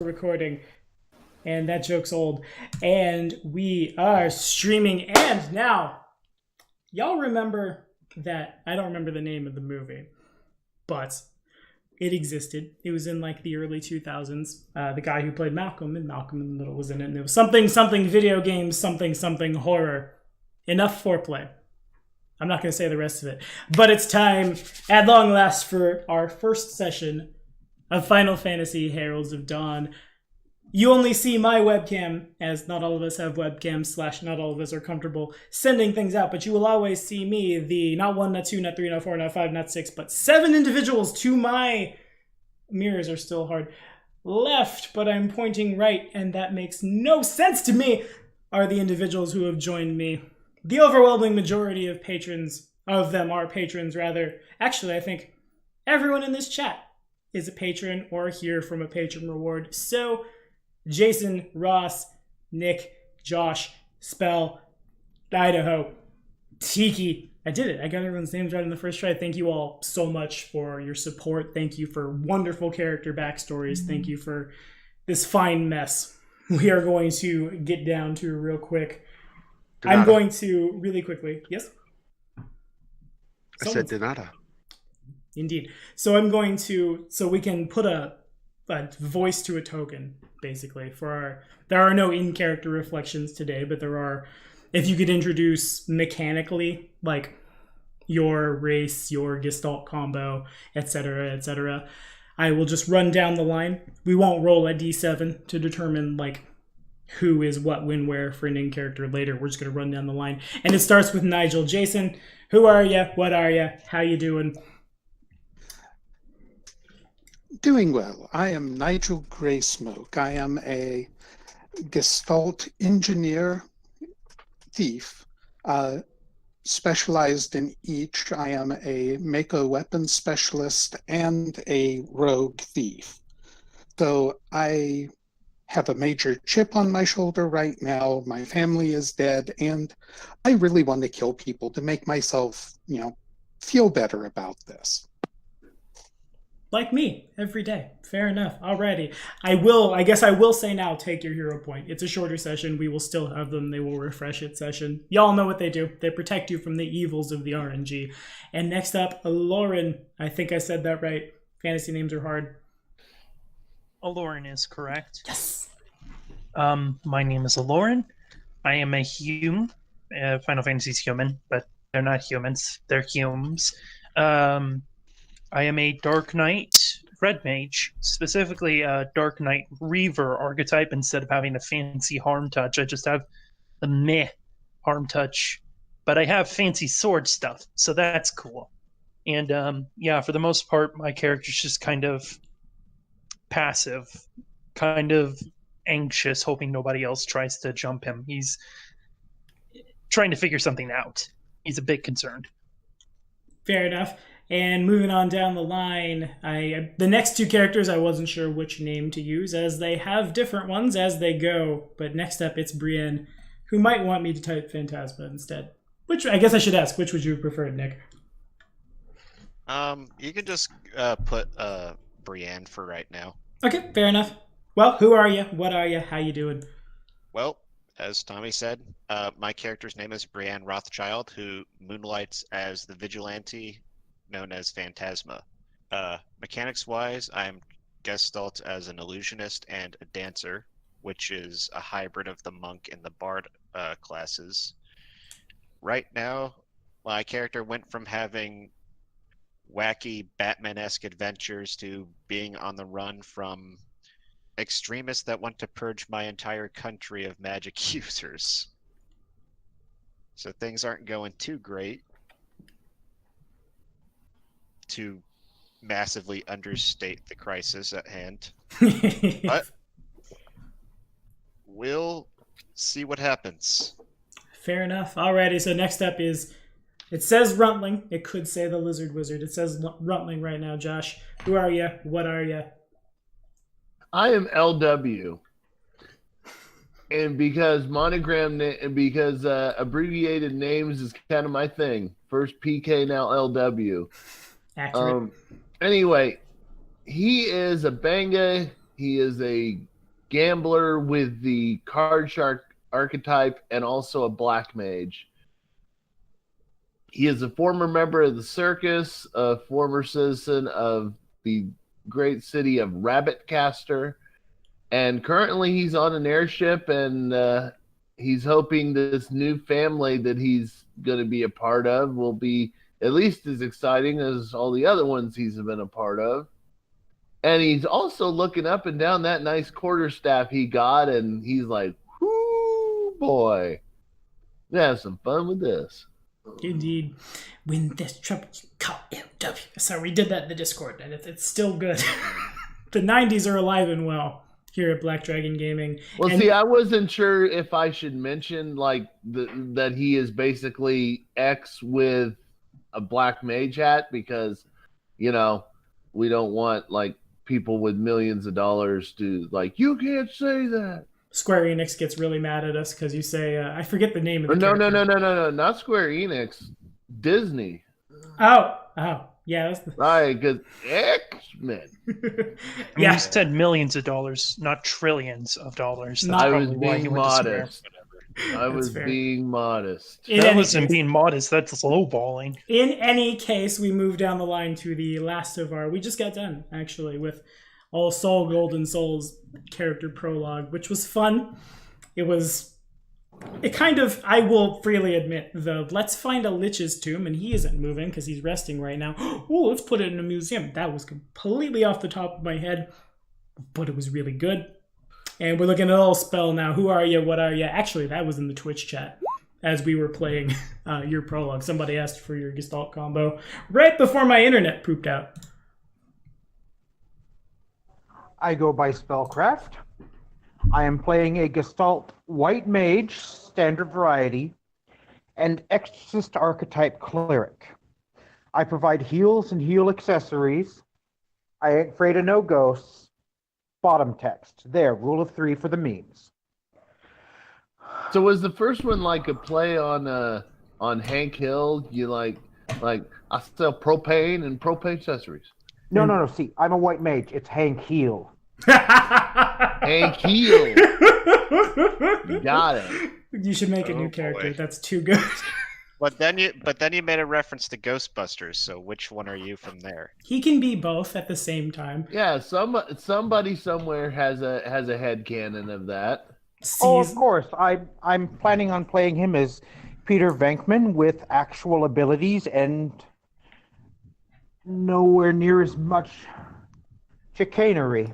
recording, and that joke's old. And we are streaming, and now, y'all remember that, I don't remember the name of the movie, but it existed. It was in like the early 2000s. The guy who played Malcolm in Malcolm in the Middle was in it, and it was something video games, something horror. Enough foreplay. I'm not going to say the rest of it. But it's time, at long last, for our first session of Final Fantasy Heralds of Dawn. You only see my webcam, as not all of us have webcams, / not all of us are comfortable sending things out, but you will always see me, the not 1, not 2, not 3, not 4, not 5, not 6, but 7 individuals to my... Mirrors are still hard. Left, but I'm pointing right, and that makes no sense to me, are the individuals who have joined me. The overwhelming majority of patrons, of them are patrons rather. Actually, I think everyone in this chat is a patron or here from a patron reward. So, Jason, Ross, Nick, Josh, Spell, Idaho, Tiki. I did it. I got everyone's names right in the first try. Thank you all so much for your support. Thank you for wonderful character backstories. Thank you for this fine mess we are going to get down to real quick. I'm going to really quickly. Yes? I said de nada. Indeed. So I'm going to, so we can put a voice to a token, basically, for our, there are no in-character reflections today, but there are, if you could introduce mechanically, like your race, your Gestalt combo, etc., etc., I will just run down the line. We won't roll a d7 to determine, like, who is what, when, where for an in-character later. We're just going to run down the line. And it starts with Nigel. Jason, who are you? What are you? How you doing? Doing well. I am Nigel Greysmoke. I am a Gestalt engineer thief, specialized in each. I am a Mako weapons specialist and a rogue thief. So I have a major chip on my shoulder right now. My family is dead, and I really want to kill people to make myself, feel better about this. Like me, every day. Fair enough. Alrighty. I guess I will say now, take your hero point. It's a shorter session. We will still have them. They will refresh it session. Y'all know what they do. They protect you from the evils of the RNG. And next up, Lauren. I think I said that right. Fantasy names are hard. Aloran is correct. Yes. My name is Aloran. I am a Hume. Final Fantasy's human, but they're not humans. They're Humes. I am a Dark Knight Red Mage, specifically a Dark Knight Reaver archetype. Instead of having a fancy harm touch, I just have the meh harm touch, but I have fancy sword stuff, so that's cool. And yeah, for the most part, my character's just kind of passive, kind of anxious, hoping nobody else tries to jump him. He's trying to figure something out. He's a bit concerned. Fair enough. And moving on down the line, the next two characters, I wasn't sure which name to use, as they have different ones as they go. But next up, it's Brienne, who might want me to type Phantasma instead. Which, I guess I should ask, which would you prefer, Nick? You can just put Brienne for right now. Okay, fair enough. Well, who are you? What are you? How you doing? Well, as Tommy said, my character's name is Brienne Rothschild, who moonlights as the vigilante known as Phantasma. Mechanics-wise, I'm Gestalt as an illusionist and a dancer, which is a hybrid of the monk and the bard classes. Right now, my character went from having wacky Batman-esque adventures to being on the run from extremists that want to purge my entire country of magic users. So things aren't going too great, to massively understate the crisis at hand. But we'll see what happens. Fair enough. Alrighty, so next up is, it says Runtling. It could say the Lizard Wizard. It says Runtling right now, Josh. Who are you? What are you? I am LW. And because abbreviated names is kind of my thing. First PK, now LW. Accurate. Anyway, he is a Banga. He is a gambler with the card shark archetype and also a black mage. He is a former member of the circus, a former citizen of the great city of Rabbitcaster, and currently he's on an airship, and he's hoping this new family that he's going to be a part of will be at least as exciting as all the other ones he's been a part of. And he's also looking up and down that nice quarterstaff he got, and he's like, whoo, boy, let's have some fun with this. Indeed. When there's trouble, you call MW. So we did that in the Discord, and it's still good. The 90s are alive and well here at Black Dragon Gaming. Well, see, I wasn't sure if I should mention like that he is basically X with a black mage hat, because, you know, we don't want like people with millions of dollars to like, you can't say that. Square Enix gets really mad at us because you say, I forget the name of the No, character. not Square Enix, Disney. Oh, yeah, that's the... Right, because X-Men. Yeah. You said millions of dollars, not trillions of dollars. That's I was probably why he being went to Square. modest. I was fair. being modest. That wasn't being modest. That's lowballing. In any case, we move down the line to the last of our... We just got done, actually, with All Soul Golden Souls character prologue, which was fun. It kind of, I will freely admit, let's find a Lich's tomb, and he isn't moving because he's resting right now. Oh, let's put it in a museum. That was completely off the top of my head, but it was really good. And we're looking at a little spell now. Who are you? What are you? Actually, that was in the Twitch chat as we were playing your prologue. Somebody asked for your Gestalt combo right before my internet pooped out. I go by Spellcraft. I am playing a Gestalt White Mage, standard variety, and Exorcist archetype cleric. I provide heals and heal accessories. I ain't afraid of no ghosts. Bottom text. There, rule of 3 for the memes. So was the first one like a play on Hank Hill? You like I sell propane and propane accessories. No. See, I'm a white mage. It's Hank Heel. Hank Heel. You got it. You should make a new character. Boy. That's too good. But then you made a reference to Ghostbusters. So which one are you from there? He can be both at the same time. Yeah, somebody somewhere has a headcanon of that. Oh, of course. I'm planning on playing him as Peter Venkman with actual abilities and nowhere near as much chicanery.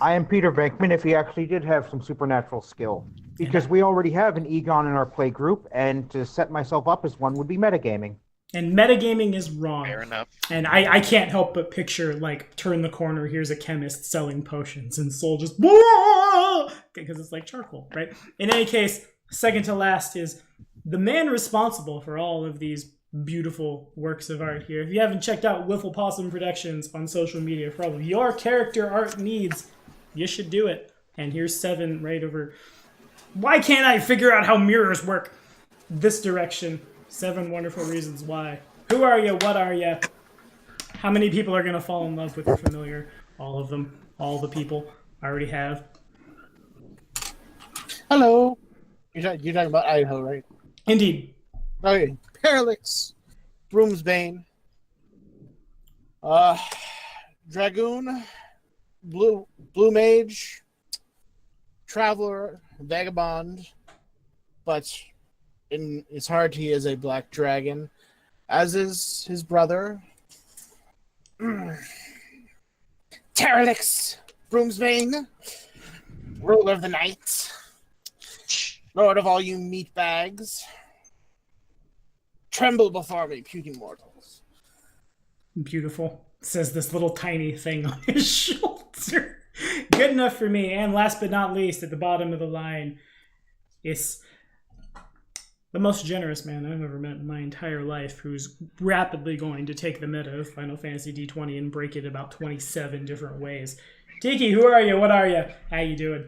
I am Peter Venkman if he actually did have some supernatural skill. Because we already have an Egon in our play group, and to set myself up as one would be metagaming. And metagaming is wrong. Fair enough. And I can't help but picture, like, turn the corner, here's a chemist selling potions, and Soul just... Because it's like charcoal, right? In any case, second to last is the man responsible for all of these beautiful works of art here. If you haven't checked out Wiffle Possum Productions on social media for all of your character art needs, you should do it. And here's 7 right over... Why can't I figure out how mirrors work? This direction. 7 wonderful reasons why. Who are you? What are you? How many people are going to fall in love with your familiar? All of them. All the people. I already have. Hello. You're talking about Idaho, right? Indeed. Okay. Parallax. Broomsbane. Dragoon. Blue Mage. Traveler. Vagabond. But in his heart he is a black dragon, as is his brother. Terralix, Broomsbane, ruler of the night, lord of all you meatbags. Tremble before me, puny mortals. Beautiful, says this little tiny thing on his shoulder. Good enough for me. And last but not least, at the bottom of the line, is the most generous man I've ever met in my entire life, who's rapidly going to take the meta of Final Fantasy D20 and break it about 27 different ways. Tiki, who are you? What are you? How you doing?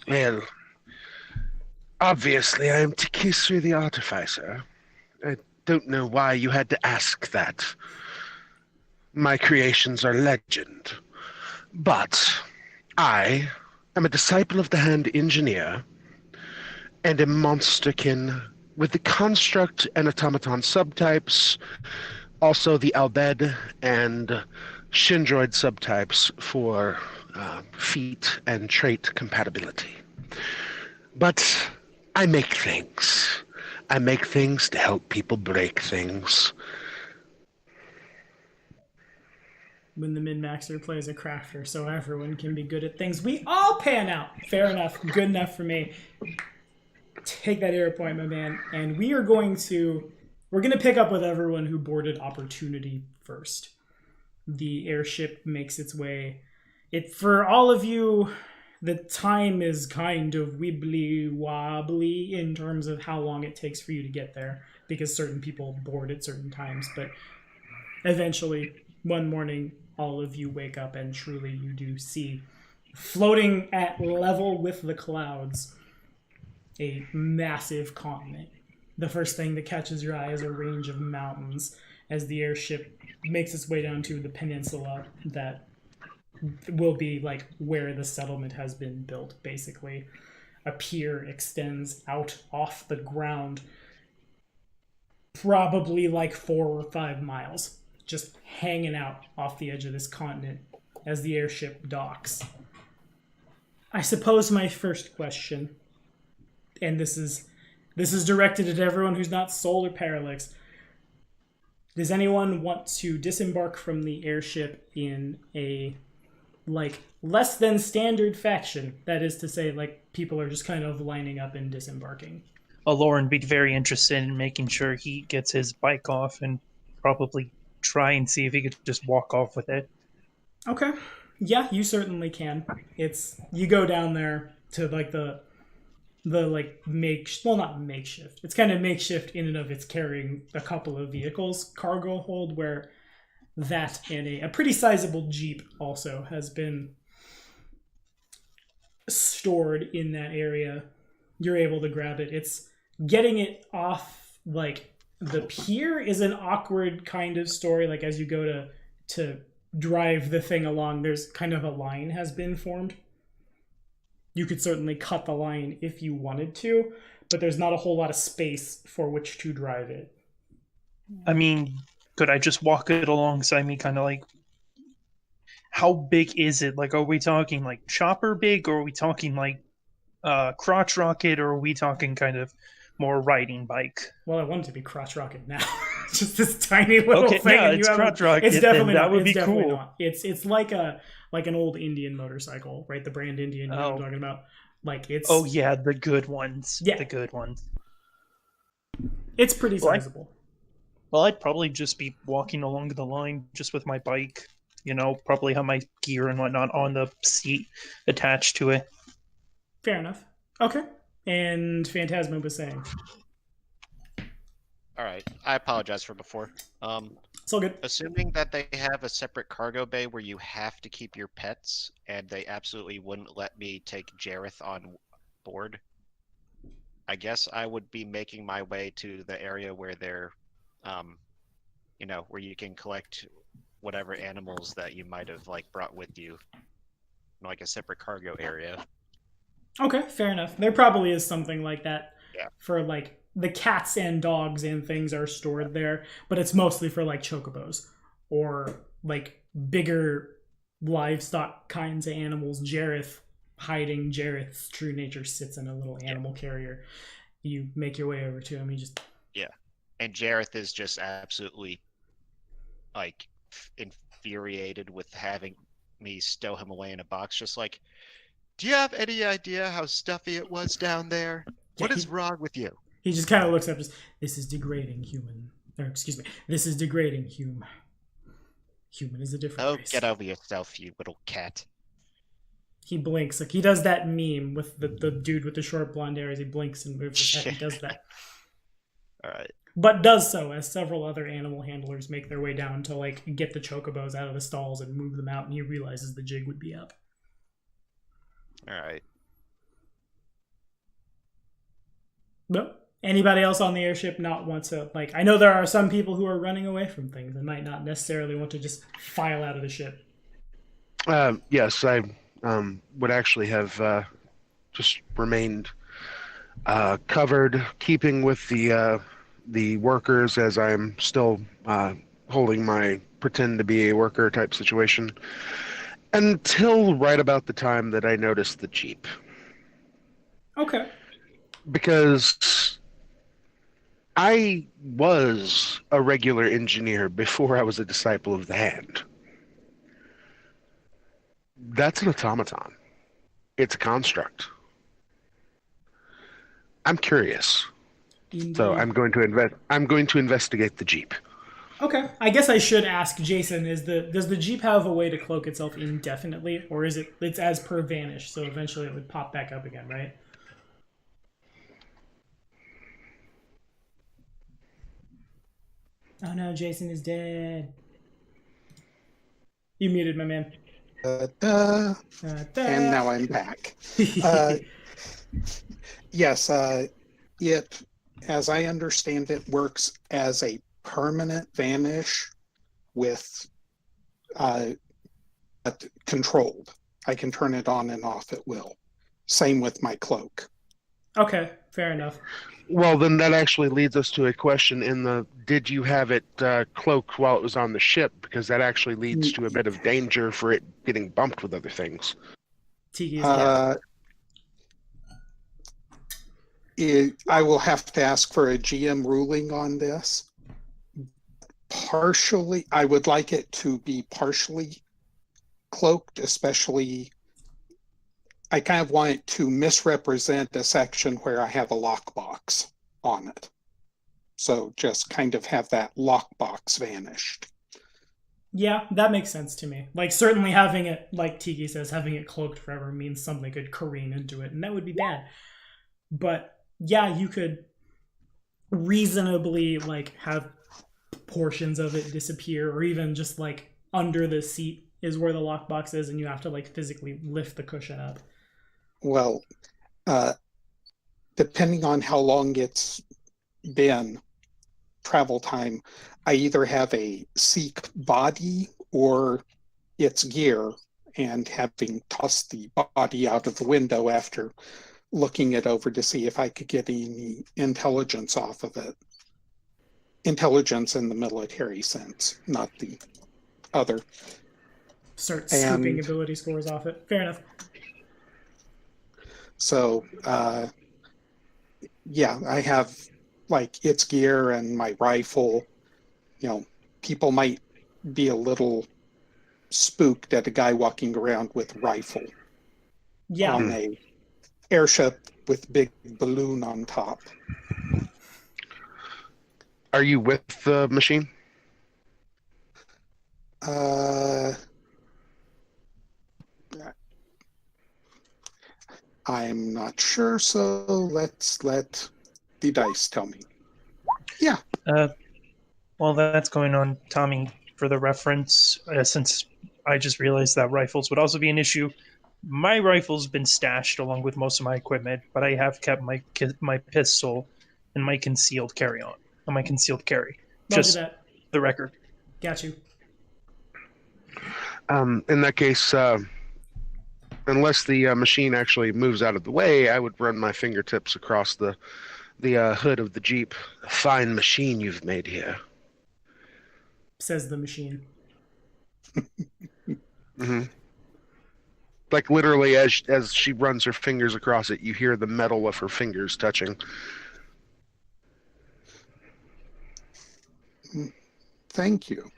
Well, obviously I am Tikisri the Artificer. I don't know why you had to ask that. My creations are legend. But I am a disciple of the Hand Engineer and a monsterkin with the construct and automaton subtypes, also the Albed and Shindraid subtypes for feat and trait compatibility. But I make things. I make things to help people break things. When the min-maxer plays a crafter, so everyone can be good at things, we all pan out. Fair enough. Good enough for me. Take that arrow point, my man. And we're going to pick up with everyone who boarded Opportunity first. The airship makes its way. For all of you, the time is kind of wibbly wobbly in terms of how long it takes for you to get there, because certain people board at certain times. But eventually, one morning, all of you wake up and truly you do see, floating at level with the clouds, a massive continent. The first thing that catches your eye is a range of mountains as the airship makes its way down to the peninsula that will be like where the settlement has been built, basically. A pier extends out off the ground, probably like 4 or 5 miles, just hanging out off the edge of this continent as the airship docks. I suppose my first question, and this is directed at everyone who's not Soul or Parallax. Does anyone want to disembark from the airship in a less than standard faction? That is to say, people are just kind of lining up and disembarking. Lauren would be very interested in making sure he gets his bike off and probably try and see if he could just walk off with it. Okay. Yeah, you certainly can. You go down there to not makeshift. It's kind of makeshift in and of its carrying a couple of vehicles, cargo hold, where that and a pretty sizable Jeep also has been stored in that area. You're able to grab it. It's getting it off, the pier is an awkward kind of story. As you go to drive the thing along, there's kind of a line has been formed. You could certainly cut the line if you wanted to, but there's not a whole lot of space for which to drive it. I mean, could I just walk it alongside me, kind of how big is it? Are we talking chopper big, or are we talking crotch rocket, or are we talking kind of more riding bike? Well, I want it to be crotch rocket now. It's just this tiny little thing. Yeah, it's crotch rocket. It's definitely that not. would be definitely cool. Not. It's like an old Indian motorcycle, right? The brand Indian, you know what I'm talking about. It's. Oh yeah, the good ones. Yeah, the good ones. It's pretty sizable. Well, I'd probably just be walking along the line just with my bike. Probably have my gear and whatnot on the seat attached to it. Fair enough. Okay. And Phantasma was saying. All right. I apologize for before. It's all good. Assuming that they have a separate cargo bay where you have to keep your pets, and they absolutely wouldn't let me take Jareth on board, I guess I would be making my way to the area where they're, where you can collect whatever animals that you might have brought with you, a separate cargo area. Okay, fair enough. There probably is something like that. Yeah. For the cats and dogs and things are stored there, but it's mostly for chocobos or bigger livestock kinds of animals. Jareth's true nature sits in a little animal carrier. You make your way over to him. He just and Jareth is just absolutely infuriated with having me stow him away in a box, just do you have any idea how stuffy it was down there? What is wrong with you? He just kind of looks up, this is degrading human. Or, excuse me, this is degrading human. Human is a different race. Get over yourself, you little cat. He blinks. He does that meme with the dude with the short blonde hair as he blinks and moves his head. He does that. All right. But does so as several other animal handlers make their way down to get the chocobos out of the stalls and move them out, and he realizes the jig would be up. All right. No. Anybody else on the airship not want to I know there are some people who are running away from things and might not necessarily want to just file out of the ship. Yes, I would actually have just remained covered, keeping with the workers as I'm still holding my pretend to be a worker type situation, until right about the time that I noticed the Jeep. Okay. Because I was a regular engineer before I was a disciple of the Hand. That's an automaton. It's a construct. I'm curious. Indeed. So I'm going to investigate the Jeep. Okay. I guess I should ask Jason: does the Jeep have a way to cloak itself indefinitely, or is it's as per vanish? So eventually it would pop back up again, right? Oh no, Jason is dead. You muted, my man. And now I'm back. Yes, it, as I understand it, works as a permanent vanish with controlled. I can turn it on and off at will. Same with my cloak. Okay, fair enough. Well, then that actually leads us to a question did you have it cloaked while it was on the ship? Because that actually leads to a bit of danger for it getting bumped with other things. Tiki is I will have to ask for a GM ruling on this. Partially, I would like it to be partially cloaked, especially I kind of want it to misrepresent a section where I have a lockbox on it. So just kind of have that lockbox vanished. Yeah, that makes sense to me. Like, certainly having it, like Tiki says, having it cloaked forever means something could careen into it, and that would be bad. But yeah, you could reasonably, like, have portions of it disappear, or even just, like, under the seat is where the lockbox is, and you have to, like, physically lift the cushion up. Well, depending on how long it's been, travel time, I either have a Seek body or its gear, and having tossed the body out of the window after looking it over to see if I could get any intelligence off of it. Intelligence in the military sense, not the other. Start scooping ability scores off it. Fair enough. So, yeah, I have like its gear and my rifle. You know, people might be a little spooked at a guy walking around with a rifle on a airship with big balloon on top. Are you with the machine? I'm not sure, so let's let the dice tell me. Yeah. While that's going on, Tommy, for the reference, since I just realized that rifles would also be an issue, my rifle's been stashed along with most of my equipment, but I have kept my pistol and my concealed carry. Just that. the record. Got you. In that case, unless the machine actually moves out of the way, I would run my fingertips across the hood of the Jeep. A fine machine you've made here, says the machine. Mm-hmm. Like literally, as she runs her fingers across it, you hear the metal of her fingers touching. Thank you.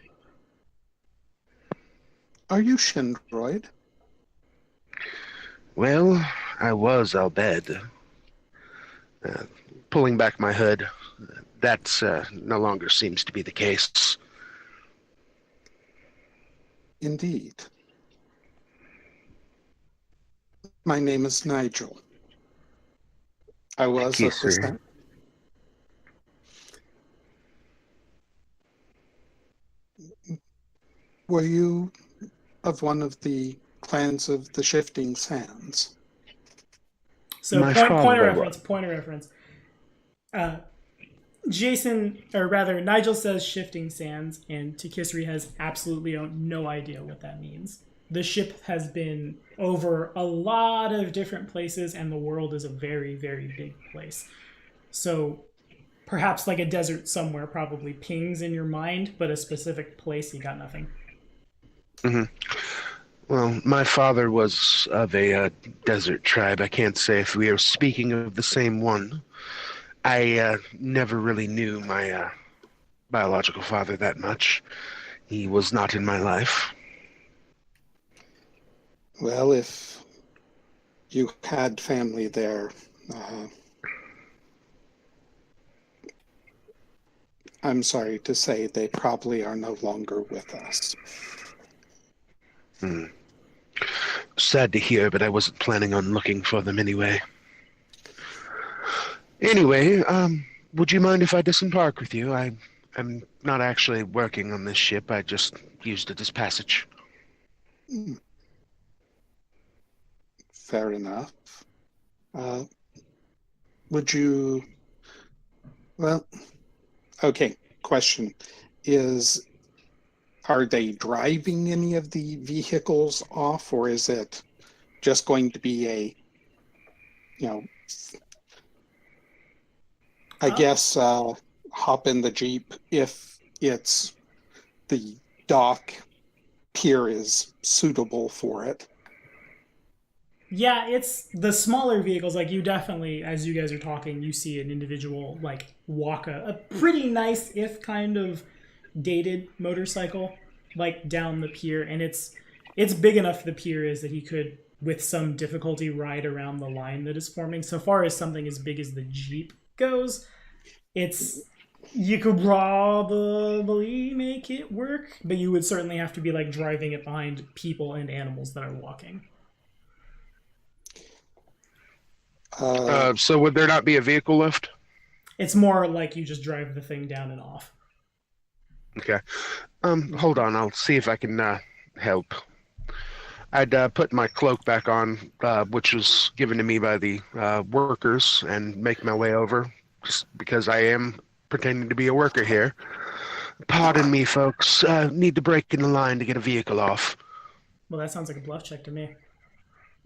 Are you Shendroid? Well, I was Albed. Pulling back my hood, that no longer seems to be the case. Indeed. My name is Nigel. I was at the center. Were you of one of the clans of the Shifting Sands? So point of reference. Jason, or rather, Nigel says Shifting Sands, and Tikisri has absolutely no idea what that means. the ship has been over a lot of different places, and the world is a very, very big place. So perhaps like a desert somewhere probably pings in your mind, but a specific place, you got nothing. Mm-hmm. Well, my father was of a desert tribe. I can't say if we are speaking of the same one. I never really knew my biological father that much. He was not in my life. Well, if you had family there, I'm sorry to say they probably are no longer with us. Sad to hear, but I wasn't planning on looking for them anyway. Anyway, would you mind if I disembark with you? I'm not actually working on this ship. I just used it as passage. Fair enough. Would you... Well, okay, question. Are they driving any of the vehicles off, or is it just going to be I guess, hop in the Jeep if it's the dock pier is suitable for it? Yeah, it's the smaller vehicles. Like, you definitely, as you guys are talking, you see an individual like walk a pretty nice, if kind of dated motorcycle like down the pier, and it's big enough, the pier is, that he could with some difficulty ride around the line that is forming. So far as something as big as the Jeep goes, you could probably make it work, but you would certainly have to be like driving it behind people and animals that are walking. So would there not be a vehicle lift? It's more like you just drive the thing down and off. Okay. Hold on. I'll see if I can help. I'd put my cloak back on, which was given to me by the workers, and make my way over, just because I am pretending to be a worker here. Pardon me, folks. Need to break in the line to get a vehicle off. Well, that sounds like a bluff check to me.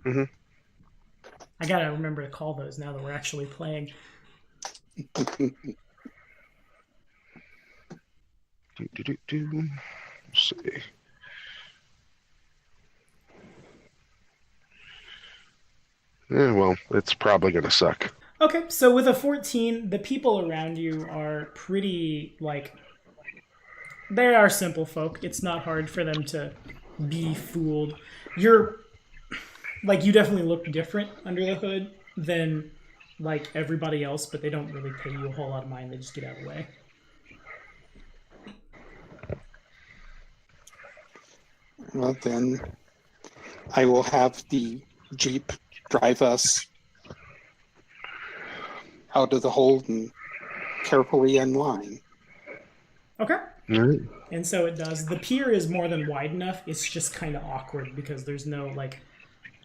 Mm-hmm. I gotta remember to call those now that we're actually playing. Let's see. Yeah, well, it's probably gonna suck. Okay, so with a 14, the people around you are pretty, like, they are simple folk. It's not hard for them to be fooled. You definitely look different under the hood than, like, everybody else, but they don't really pay you a whole lot of mind. They just get out of the way. Well, then I will have the Jeep drive us out of the hold and carefully in line. Okay. Right. And so it does. The pier is more than wide enough. It's just kind of awkward because there's no, like,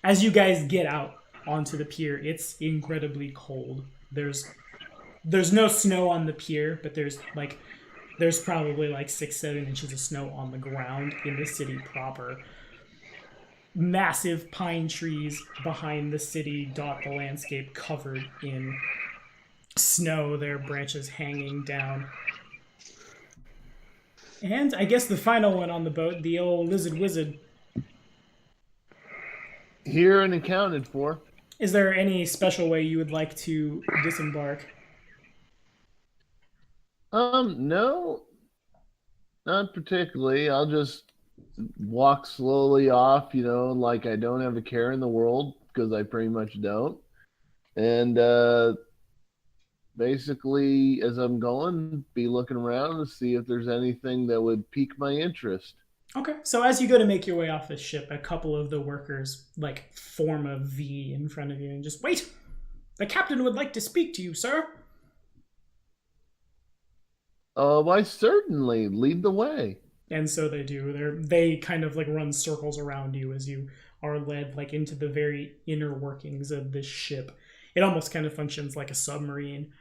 as you guys get out onto the pier, it's incredibly cold. There's no snow on the pier, but there's probably like 6-7 inches of snow on the ground in the city proper. Massive pine trees behind the city dot the landscape, covered in snow, their branches hanging down. And I guess the final one on the boat, the old lizard wizard. Here and accounted for. Is there any special way you would like to disembark? No, not particularly. I'll just walk slowly off, like I don't have a care in the world, because I pretty much don't. And basically, as I'm going, be looking around to see if there's anything that would pique my interest. Okay, so as you go to make your way off the ship, a couple of the workers like form a V in front of you and just, wait! The captain would like to speak to you, sir. Why, certainly. Lead the way. And so they do. They kind of like run circles around you as you are led like into the very inner workings of this ship. It almost kind of functions like a submarine.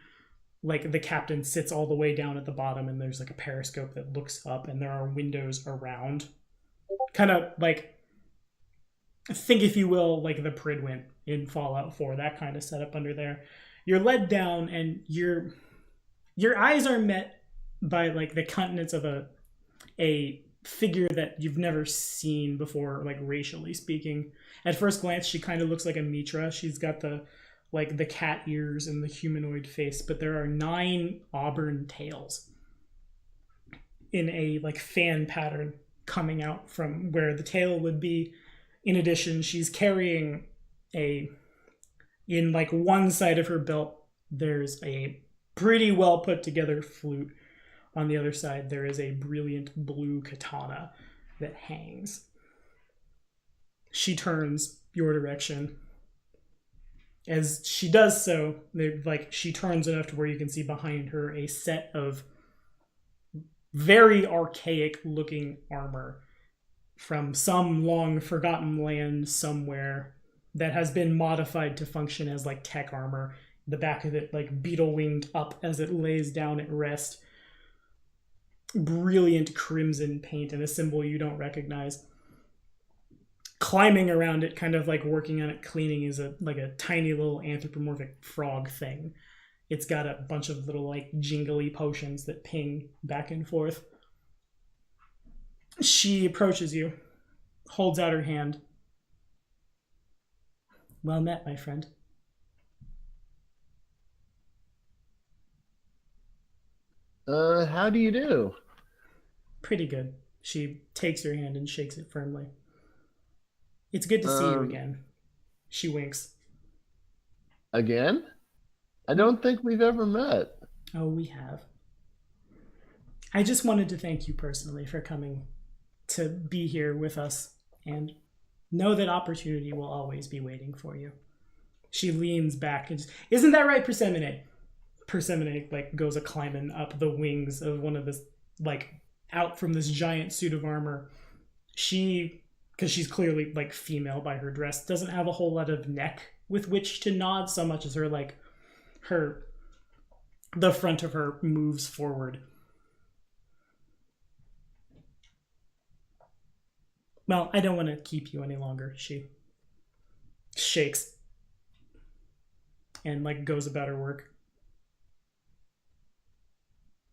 Like, the captain sits all the way down at the bottom, and there's like a periscope that looks up, and there are windows around. Kind of like think, if you will, like the Pridwin in Fallout 4, that kind of setup under there. You're led down, and your eyes are met by like the countenance of a figure that you've never seen before, like racially speaking. At first glance, she kind of looks like a Mitra. She's got the cat ears and the humanoid face, but there are 9 auburn tails in a like fan pattern coming out from where the tail would be. In addition, she's carrying in like one side of her belt, there's a pretty well put together flute. On the other side, there is a brilliant blue katana that hangs. She turns your direction. As she does so, she turns enough to where you can see behind her a set of very archaic looking armor from some long forgotten land somewhere that has been modified to function as like tech armor. The back of it like beetle winged up as it lays down at rest. Brilliant crimson paint and a symbol you don't recognize. Climbing around it, kind of like working on it, cleaning, is a tiny little anthropomorphic frog thing. It's got a bunch of little like jingly potions that ping back and forth. She approaches you, holds out her hand. Well met, my friend. How do you do? Pretty good. She takes your hand and shakes it firmly. It's good to see you again. She winks. Again? I don't think we've ever met. Oh, we have. I just wanted to thank you personally for coming to be here with us, and know that opportunity will always be waiting for you. She leans back and isn't that right, Persephone? Persephone like goes a climbing up the wings of one of this, like out from this giant suit of armor. She, because she's clearly like female by her dress, doesn't have a whole lot of neck with which to nod so much as the front of her moves forward. Well, I don't want to keep you any longer. She shakes and like goes about her work.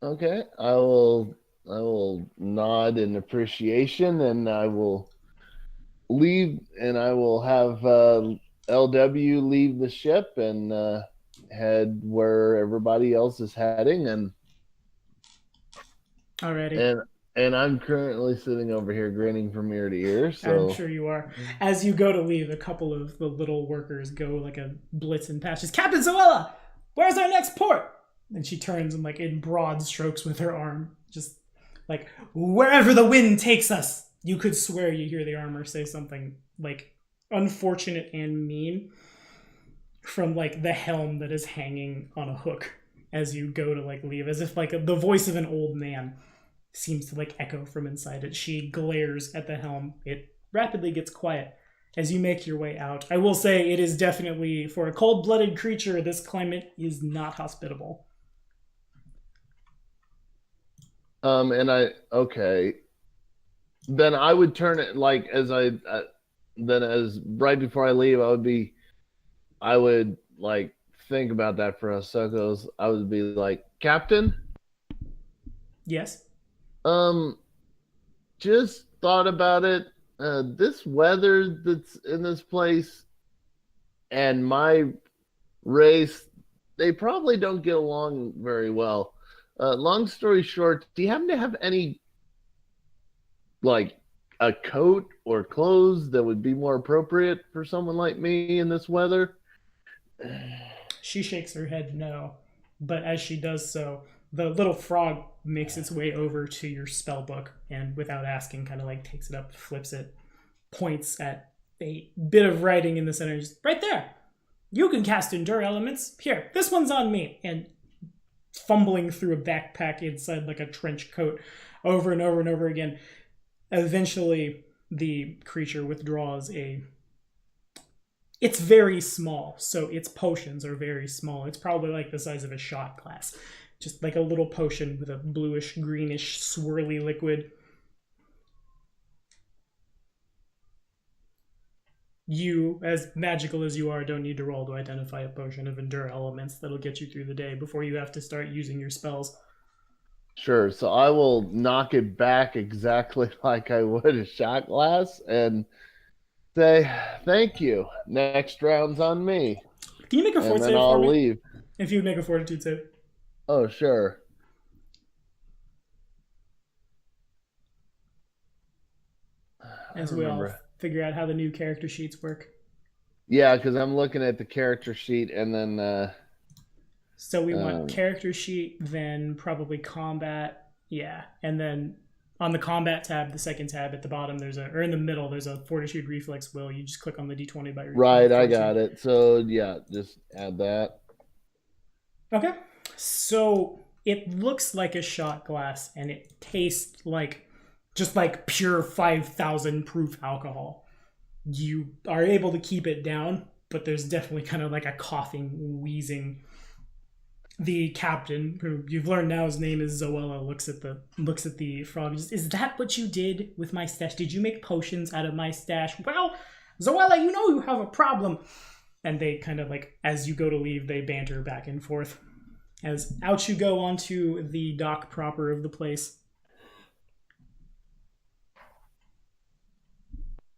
Okay, I will nod in appreciation, and I will leave, and I will have LW leave the ship and head where everybody else is heading. And alrighty. And I'm currently sitting over here grinning from ear to ear. So I'm sure you are. As you go to leave, a couple of the little workers go like a blitz and patches. Captain Zoella, where's our next port? And she turns and like in broad strokes with her arm, just like wherever the wind takes us. You could swear you hear the armor say something like unfortunate and mean from like the helm that is hanging on a hook as you go to like leave, as if like the voice of an old man seems to like echo from inside it. She glares at the helm. It rapidly gets quiet as you make your way out. I will say it is definitely, for a cold-blooded creature, this climate is not hospitable. Okay. Then I would turn it like as right before I leave, I would like think about that for a second. I would be like, Captain? Yes? Just thought about it. This weather that's in this place and my race, they probably don't get along very well. Long story short, do you happen to have any, like, a coat or clothes that would be more appropriate for someone like me in this weather? She shakes her head no, but as she does so, the little frog makes its way over to your spell book and without asking kind of like takes it up, flips it, points at a bit of writing in the center, just right there. You can cast Endure Elements. Here, this one's on me. And fumbling through a backpack inside like a trench coat over and over and over again. Eventually, the creature withdraws It's very small, so its potions are very small. It's probably like the size of a shot glass. Just like a little potion with a bluish, greenish, swirly liquid. you, as magical as you are, don't need to roll to identify a potion of endure elements that'll get you through the day before you have to start using your spells. Sure. So I will knock it back exactly like I would a shot glass and say, thank you. Next round's on me. Can you make a And fort then save I'll for me? leave. If you would make a fortitude save. Oh, sure. As we all figure out how the new character sheets work. Yeah, because I'm looking at the character sheet and then... So we want character sheet, then probably combat. Yeah. And then on the combat tab, the second tab at the bottom, or in the middle, there's a fortitude reflex will. You just click on the D20 by your Right, I got it. So yeah, just add that. Okay. So it looks like a shot glass and it tastes like just like pure 5,000 proof alcohol. You are able to keep it down, but there's definitely kind of like a coughing, wheezing. The captain, who you've learned now his name is Zoella, looks at the frog. Is that what you did with my stash? Did you make potions out of my stash? Well, Zoella, you know you have a problem. And they kind of like, as you go to leave, they banter back and forth. As out you go onto the dock proper of the place.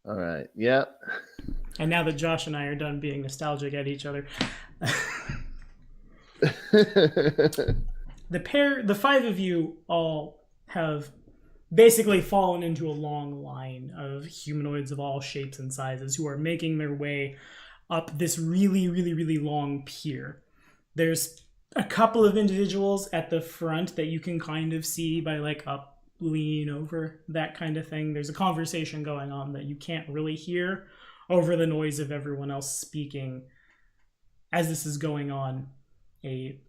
All right. Yep. And now that Josh and I are done being nostalgic at each other. The five of you all have basically fallen into a long line of humanoids of all shapes and sizes who are making their way up this really, really, really long pier. There's a couple of individuals at the front that you can kind of see by like up, lean over, that kind of thing. There's a conversation going on that you can't really hear over the noise of everyone else speaking. As this is going on, a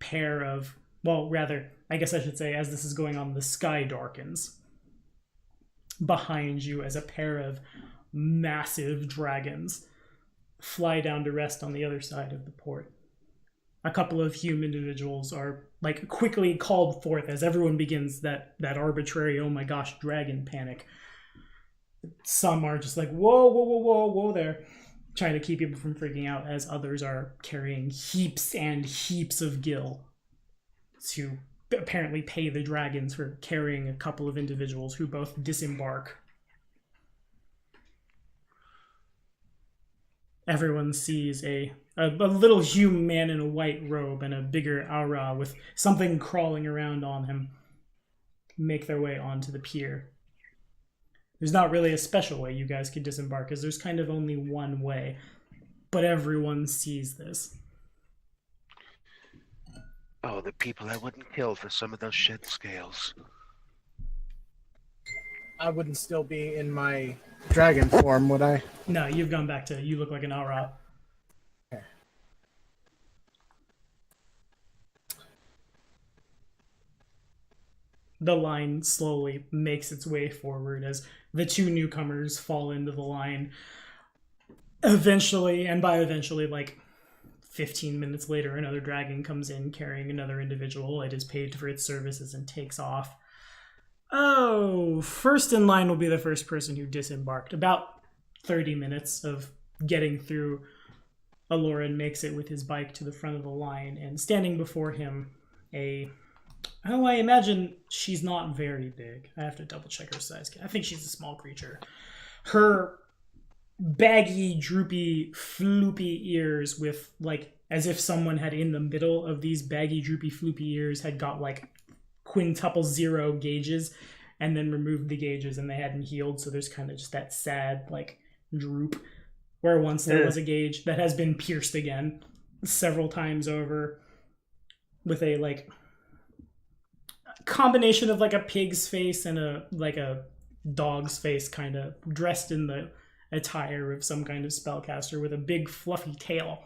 pair of, well, rather, I guess I should say, as this is going on, the sky darkens behind you as a pair of massive dragons fly down to rest on the other side of the port. A couple of human individuals are like quickly called forth as everyone begins that arbitrary, oh my gosh, dragon panic. Some are just like, whoa there, trying to keep people from freaking out, as others are carrying heaps and heaps of gil to apparently pay the dragons for carrying a couple of individuals who both disembark. Everyone sees a little human man in a white robe and a bigger aura with something crawling around on him make their way onto the pier. There's not really a special way you guys could disembark, because there's kind of only one way. But everyone sees this. Oh, the people I wouldn't kill for some of those shed scales. I wouldn't still be in my dragon form, would I? No, you've gone back to, you look like an aura. Okay. The line slowly makes its way forward as the two newcomers fall into the line. Eventually, and by eventually, like 15 minutes later, another dragon comes in carrying another individual. It is paid for its services and takes off. Oh, first in line will be the first person who disembarked. About 30 minutes of getting through, Aloran makes it with his bike to the front of the line, and standing before him, I imagine she's not very big. I have to double check her size. I think she's a small creature. Her baggy, droopy, floopy ears with, like, as if someone had in the middle of these baggy, droopy, floopy ears had got, like, quintuple zero gauges and then removed the gauges and they hadn't healed, so there's kind of just that sad, like, droop where once there was a gauge that has been pierced again several times over with a, like, combination of, like, a pig's face and a dog's face, kind of dressed in the attire of some kind of spellcaster with a big fluffy tail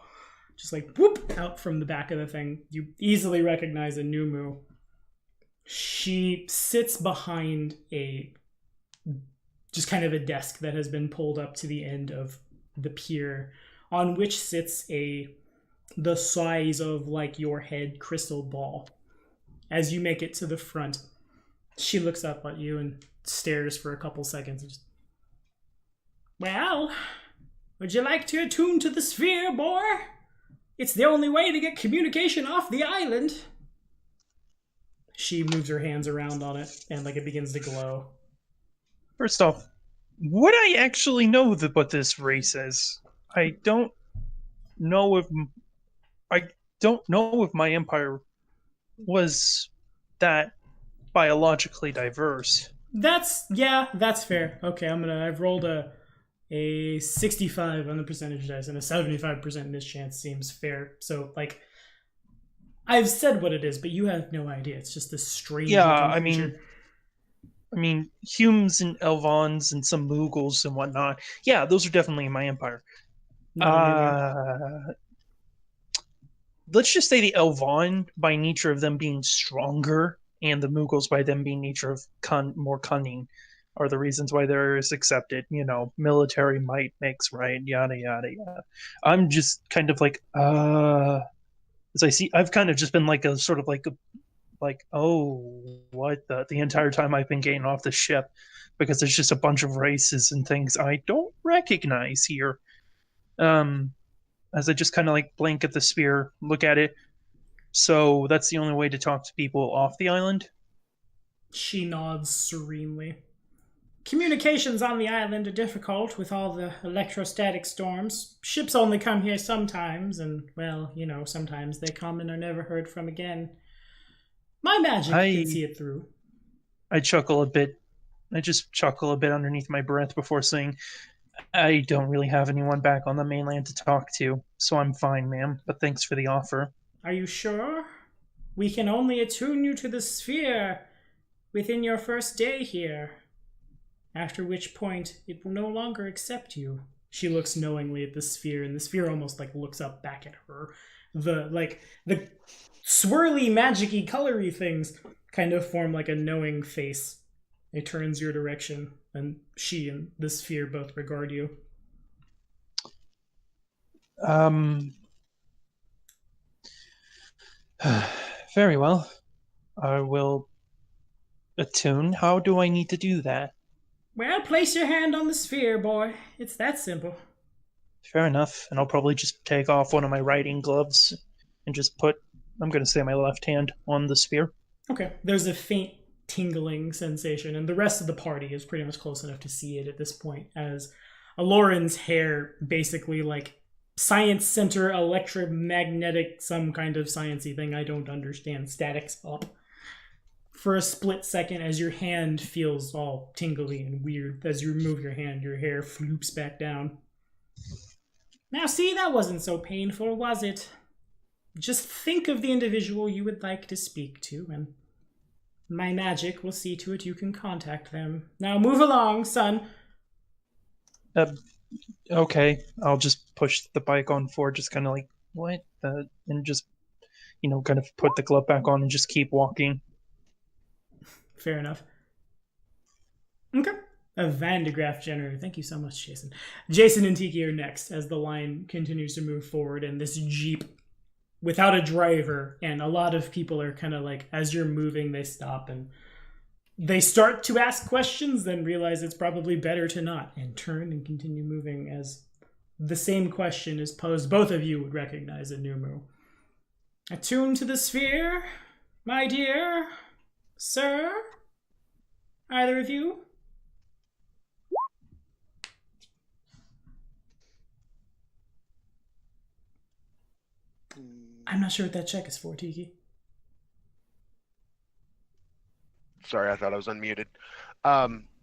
just like whoop out from the back of the thing. You easily recognize a Numu. She sits behind just kind of a desk that has been pulled up to the end of the pier, on which sits the size of, like, your head crystal ball. As you make it to the front, she looks up at you and stares for a couple seconds. And just, well, Would you like to attune to the sphere, boy? It's the only way to get communication off the island. She moves her hands around on it, and like it begins to glow. First off, would I actually know what this race is? I don't know if my empire was that biologically diverse. That's fair. Okay, I've rolled a 65 on the percentage dice, and a 75% mischance seems fair. So, like, I've said what it is, but you have no idea. It's just this strange. Yeah, I mean, Humes and Elvons and some Mughals and whatnot. Yeah, those are definitely in my empire. Let's just say the Elvon, by nature of them being stronger, and the Mughals, by them being nature of more cunning, are the reasons why they're accepted. You know, military might makes right, yada yada yada. I'm just kind of like, as I see, I've kind of just been like a sort of like oh, what the entire time I've been getting off the ship, because there's just a bunch of races and things I don't recognize here. As I just kind of like blink at the sphere, look at it. So that's the only way to talk to people off the island? She nods serenely. Communications on the island are difficult with all the electrostatic storms. Ships only come here sometimes, and, well, you know, sometimes they come and are never heard from again. My magic can see it through. I chuckle a bit. I just chuckle a bit underneath my breath before saying, I don't really have anyone back on the mainland to talk to, so I'm fine, ma'am, but thanks for the offer. Are you sure? We can only attune you to the sphere within your first day here, after which point it will no longer accept you. She looks knowingly at the sphere, and the sphere almost like looks up back at her. The swirly, magic-y, colory things kind of form like a knowing face. It turns your direction, and she and the sphere both regard you. Very well. I will attune. How do I need to do that? Well, place your hand on the sphere, boy. It's that simple. Fair enough. And I'll probably just take off one of my riding gloves and just put, I'm going to say, my left hand on the sphere. Okay. There's a faint tingling sensation, and the rest of the party is pretty much close enough to see it at this point, as Aloran's hair basically, like, science center electromagnetic, some kind of sciencey thing I don't understand, statics up for a split second as your hand feels all tingly and weird. As you remove your hand, your hair floops back down. Now see, that wasn't so painful, was it? Just think of the individual you would like to speak to, and my magic will see to it you can contact them. Now move along, son. Okay, I'll just push the bike on forward, just kind of like, what? And just, kind of put the glove back on and just keep walking. Fair enough. Okay. A Van de Graaff generator. Thank you so much, Jason. Jason and Tiki are next as the line continues to move forward, and this Jeep without a driver, and a lot of people are kind of like, as you're moving, they stop and they start to ask questions, then realize it's probably better to not, and turn and continue moving as the same question is posed. Both of you would recognize a Numu. Attune to the sphere, my dear sir? Either of you? I'm not sure what that check is for, Tiki. Sorry, I thought I was unmuted.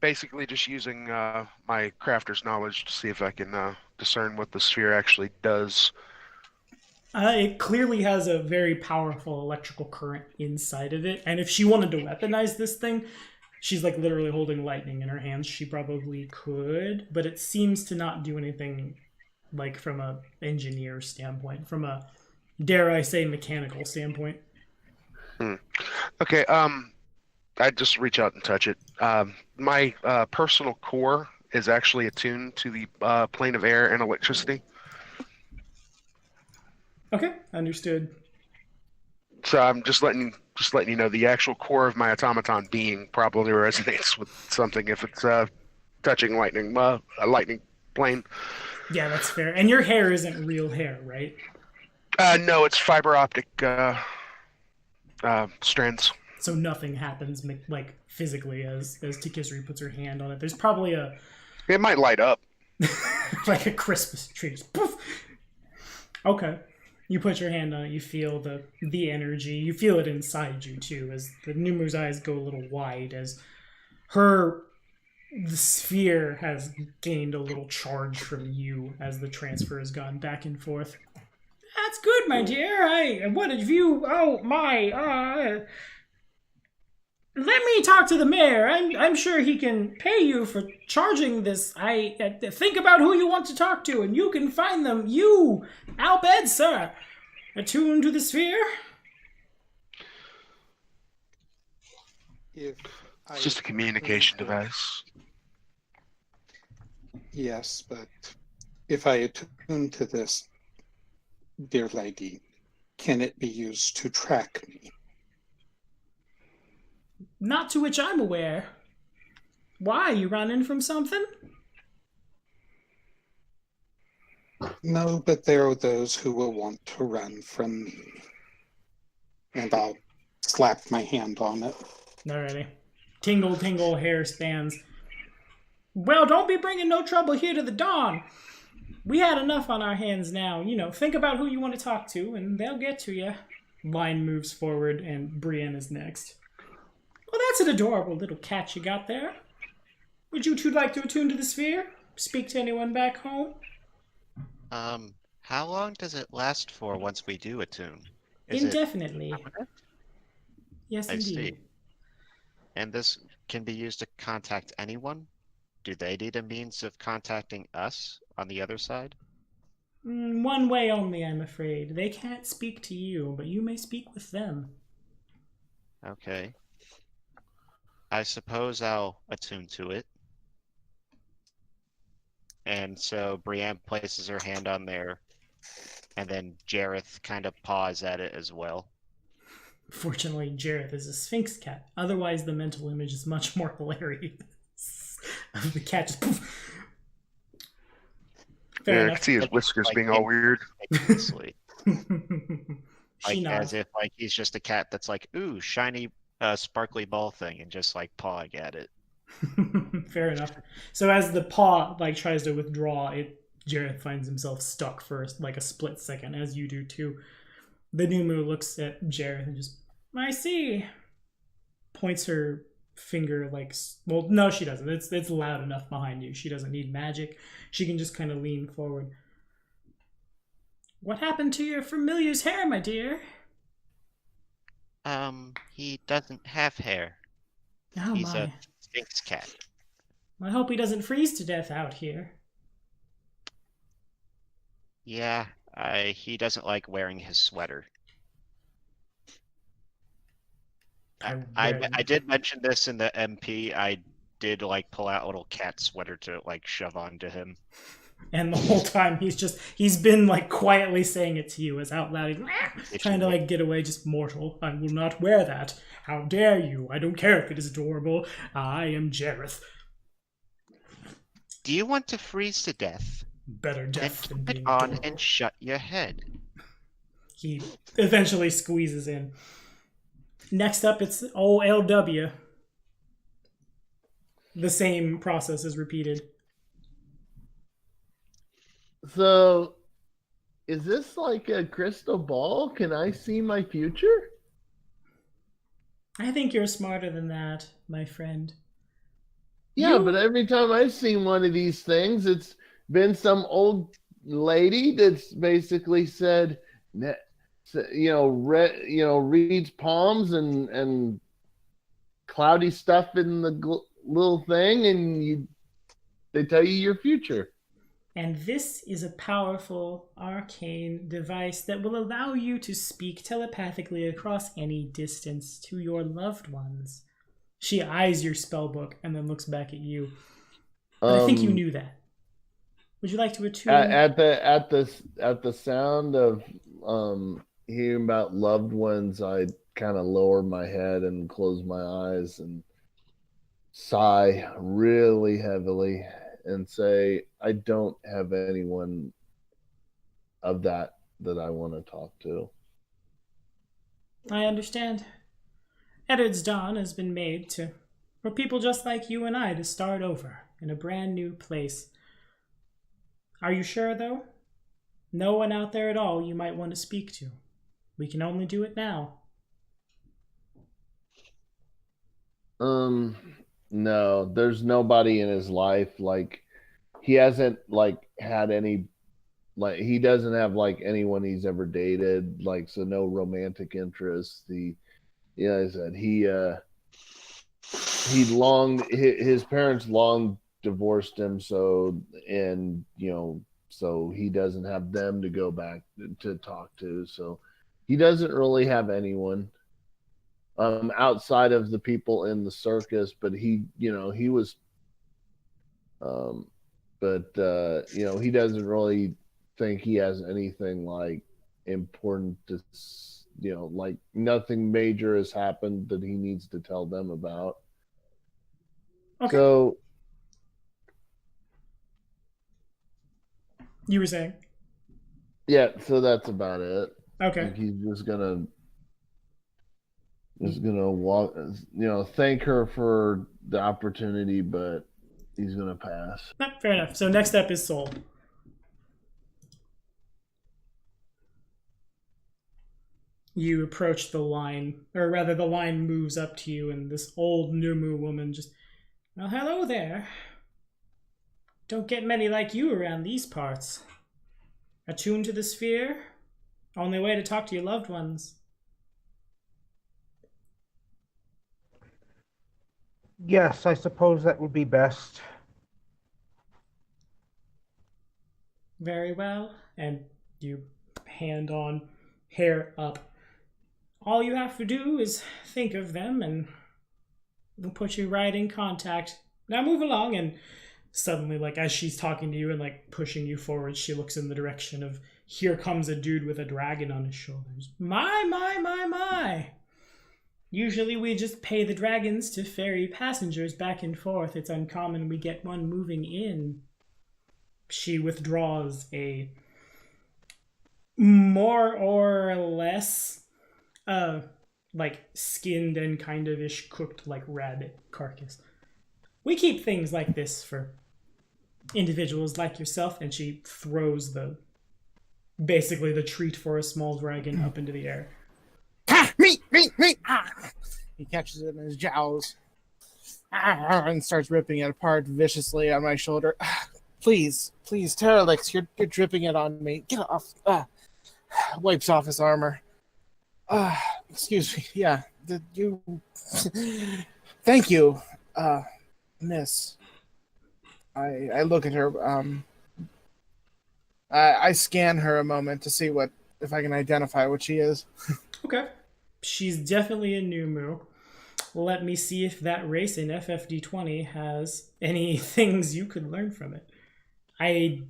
Basically just using my crafter's knowledge to see if I can discern what the sphere actually does. It clearly has a very powerful electrical current inside of it, and if she wanted to weaponize this thing, she's like literally holding lightning in her hands. She probably could, but it seems to not do anything like from a engineer standpoint, from a, dare I say, mechanical standpoint. Okay, I'd just reach out and touch it. My personal core is actually attuned to the plane of air and electricity. Okay, understood. So I'm just letting you know the actual core of my automaton being probably resonates with something if it's touching a lightning plane. Yeah, that's fair. And your hair isn't real hair, right? No, it's fiber optic strands. So nothing happens like physically as Tikisri puts her hand on it. There's probably a It might light up. like a Christmas tree. Just poof. Okay. You put your hand on it, you feel the energy. You feel it inside you too, as the Numu's eyes go a little wide as the sphere has gained a little charge from you as the transfer has gone back and forth. That's good, my dear. What have you? Oh my! Let me talk to the mayor. I'm sure he can pay you for charging this. Think about who you want to talk to, and you can find them. You, Albed, sir, attuned to the sphere. If It's just a communication device. Yes, but if I attune to this, dear lady, can it be used to track me? Not to which I'm aware. Why, you running from something? No, but there are those who will want to run from me. And I'll slap my hand on it. Alrighty. Tingle, tingle, hair stands. Well, don't be bringing no trouble here to the dawn. We had enough on our hands now. Think about who you want to talk to, and they'll get to you. Line moves forward, and Brienne is next. Well, that's an adorable little cat you got there. Would you two like to attune to the sphere? Speak to anyone back home? How long does it last for once we do attune? Indefinitely. Yes, I indeed. see. And this can be used to contact anyone? Do they need a means of contacting us on the other side? One way only, I'm afraid. They can't speak to you, but you may speak with them. Okay. I suppose I'll attune to it. And so Brienne places her hand on there, and then Jareth kind of paws at it as well. Fortunately, Jareth is a Sphinx cat. Otherwise, the mental image is much more hilarious. Of the cat just poof. Fair I enough. can see his whiskers Like, being all weird. Like She nods. as if like he's just a cat that's like, ooh, shiny sparkly ball thing, and just like pawing at it. Fair enough. So as the paw tries to withdraw, Jareth finds himself stuck for like a split second, as you do too. The Numu looks at Jareth and just, I see. Points her finger well, no, she doesn't. It's loud enough behind you. She doesn't need magic. She can just kind of lean forward. What happened to your familiar's hair, my dear? He doesn't have hair. Oh He's my. a Sphinx cat. I hope he doesn't freeze to death out here. Yeah, he doesn't like wearing his sweater. I did mention this in the MP. I did pull out a little cat sweater to shove onto him. And the whole time he's been quietly saying it to you as out loud. He's trying to get away. Just mortal. I will not wear that. How dare you? I don't care if it is adorable. I am Jareth. Do you want to freeze to death? Better death than Then being keep it on adorable. and shut your head. He eventually squeezes in. Next up, it's OLW. The same process is repeated. So, is this like a crystal ball? Can I see my future? I think you're smarter than that, my friend. Yeah, but every time I've seen one of these things, it's been some old lady that's basically said, reads palms and cloudy stuff in the little thing, and they tell you your future. And this is a powerful, arcane device that will allow you to speak telepathically across any distance to your loved ones. She eyes your spellbook and then looks back at you. But I think you knew that. Would you like to attune? At the sound of hearing about loved ones, I kind of lower my head and close my eyes and sigh really heavily and say, I don't have anyone of that I want to talk to. I understand. Eddard's Dawn has been made for people just like you and I to start over in a brand new place. Are you sure, though? No one out there at all you might want to speak to. We can only do it now. No, there's nobody in his life. Like, he hasn't had any, he doesn't have anyone he's ever dated. So no romantic interest. I said his parents long divorced him, so he doesn't have them to go back to talk to. So he doesn't really have anyone outside of the people in the circus, but he was he doesn't really think he has anything important to, nothing major has happened that he needs to tell them about. Okay. So you were saying? Yeah, so that's about it. Okay. He's just gonna walk, thank her for the opportunity, but he's gonna pass. Fair enough. So next up is Soul. You approach the line, or rather the line moves up to you, and this old Numu woman just, well, hello there. Don't get many like you around these parts. Attuned to the sphere? Only way to talk to your loved ones. Yes, I suppose that would be best. Very well. And you hand on, hair up. All you have to do is think of them and they'll put you right in contact. Now move along. And suddenly, as she's talking to you and pushing you forward, she looks in the direction of, here comes a dude with a dragon on his shoulders. My, my, my, my. Usually we just pay the dragons to ferry passengers back and forth. It's uncommon we get one moving in. She withdraws a more or less skinned and kind of ish cooked rabbit carcass. We keep things like this for individuals like yourself. And she throws basically the treat for a small dragon up into the air. Meat! Ah! He catches it in his jowls and starts ripping it apart viciously on my shoulder. Please, Terralix, you're dripping it on me. Get off. Wipes off his armor. Excuse me. Yeah, thank you, miss. I look at her. I scan her a moment to see if I can identify what she is. Okay. She's definitely a Numu. Let me see if that race in FFD20 has any things you could learn from it. I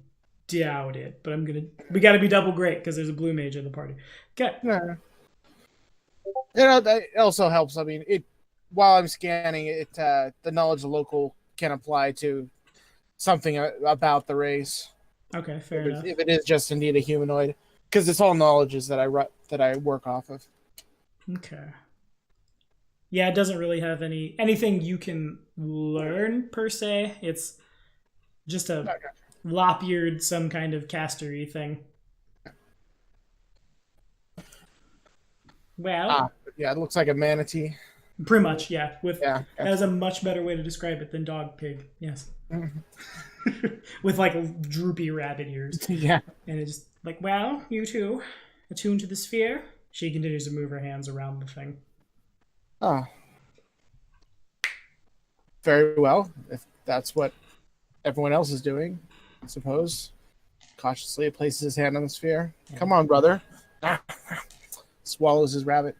doubt it, but we gotta be double great because there's a blue mage in the party. Okay. Yeah. That also helps. I mean, while I'm scanning it, the knowledge of local can apply to something about the race. Okay, fair enough. If it is just indeed a humanoid, because it's all knowledges that I work off of. Okay. Yeah, it doesn't really have anything you can learn per se. It's just a lop-eared, some kind of castery thing. Well, yeah, it looks like a manatee. Pretty much, yeah. That is a much better way to describe it than dog pig. Yes. With droopy rabbit ears. Yeah. And it's just well, you two, attuned to the sphere. She continues to move her hands around the thing. Oh. Very well. If that's what everyone else is doing, I suppose. Cautiously places his hand on the sphere. Yeah. Come on, brother. Swallows his rabbit.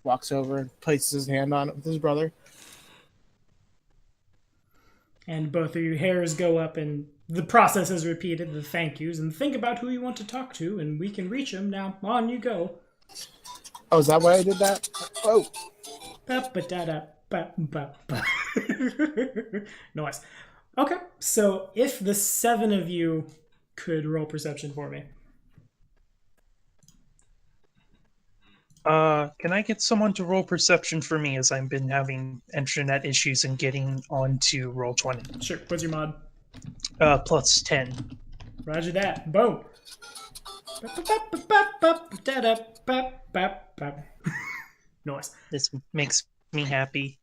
Walks over and places his hand on it with his brother. And both of your hairs go up and the process is repeated, the thank yous, and think about who you want to talk to and we can reach him. Now, on you go. Oh, is that why I did that? Oh. Nice. Okay, so if the 7 of you could roll perception for me. Can I get someone to roll perception for me, as I've been having internet issues and getting onto roll 20? Sure, what's your mod? Plus 10. Roger that. Boom. Nice. This makes me happy.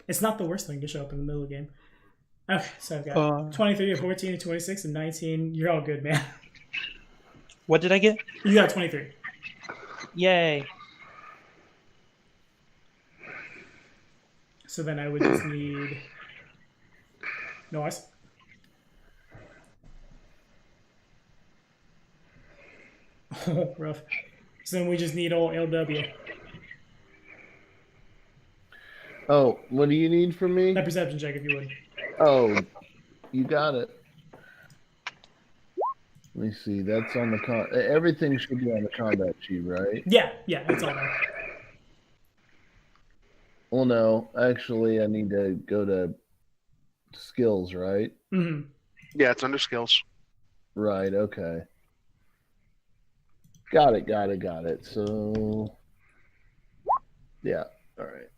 It's not the worst thing to show up in the middle of the game. Okay, so I've got 23, 14, 26, and 19. You're all good, man. What did I get? You got 23. Yay. So then I would just need... Nice. Oh, rough. So then we just need old LW. Oh, what do you need from me? That perception check, if you would. Oh, you got it. Let me see. That's on the everything should be on the combat sheet, right? Yeah, that's all there. Well, no. Actually, I need to go to skills, right? Mm-hmm. Yeah, it's under skills. Right, okay. Got it. So, yeah, all right.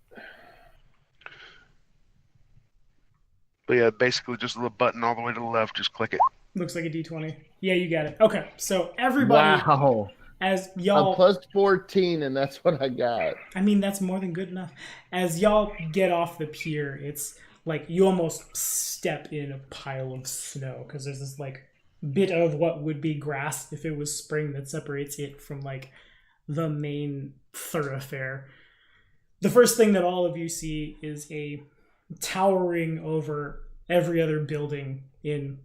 But yeah, basically just a little button all the way to the left. Just click it. Looks like a D20. Yeah, you got it. Okay, so everybody, Wow. as y'all... I'm plus 14, and that's what I got. I mean, that's more than good enough. As y'all get off the pier, it's like you almost step in a pile of snow because there's this like bit of what would be grass if it was spring that separates it from like the main thoroughfare. The first thing that all of you see is a towering over every other building in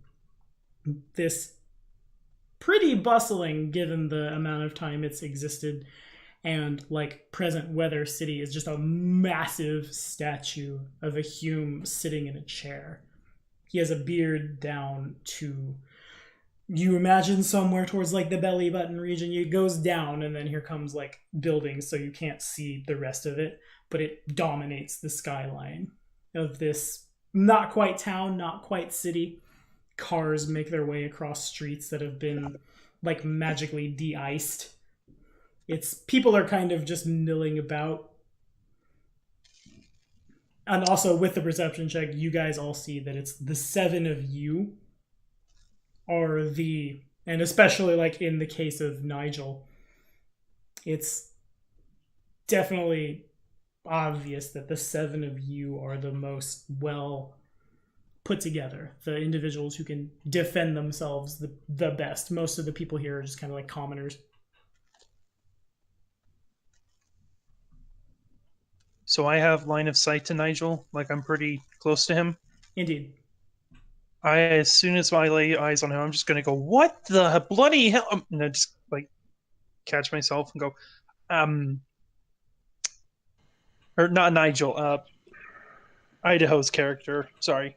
this pretty bustling, given the amount of time it's existed, and like present weather city, is just a massive statue of a Hume sitting in a chair. He has a beard down to, you imagine, somewhere towards like the belly button region. It goes down, and then here comes like buildings, so you can't see the rest of it, but it dominates the skyline of this not quite town, not quite city. Cars make their way across streets that have been like magically de-iced. It's people are kind of just milling about. And also with the perception check, you guys all see that it's the 7 of you are the, and especially like in the case of Nigel, it's definitely obvious that the 7 of you are the most well put together, the individuals who can defend themselves the best. Most of the people here are just kind of like commoners. So I have line of sight to Nigel, like I'm pretty close to him. Indeed. As soon as I lay eyes on him, I'm just gonna go, "What the bloody hell?" And I just like catch myself and go, or not Nigel, Idaho's character. Sorry,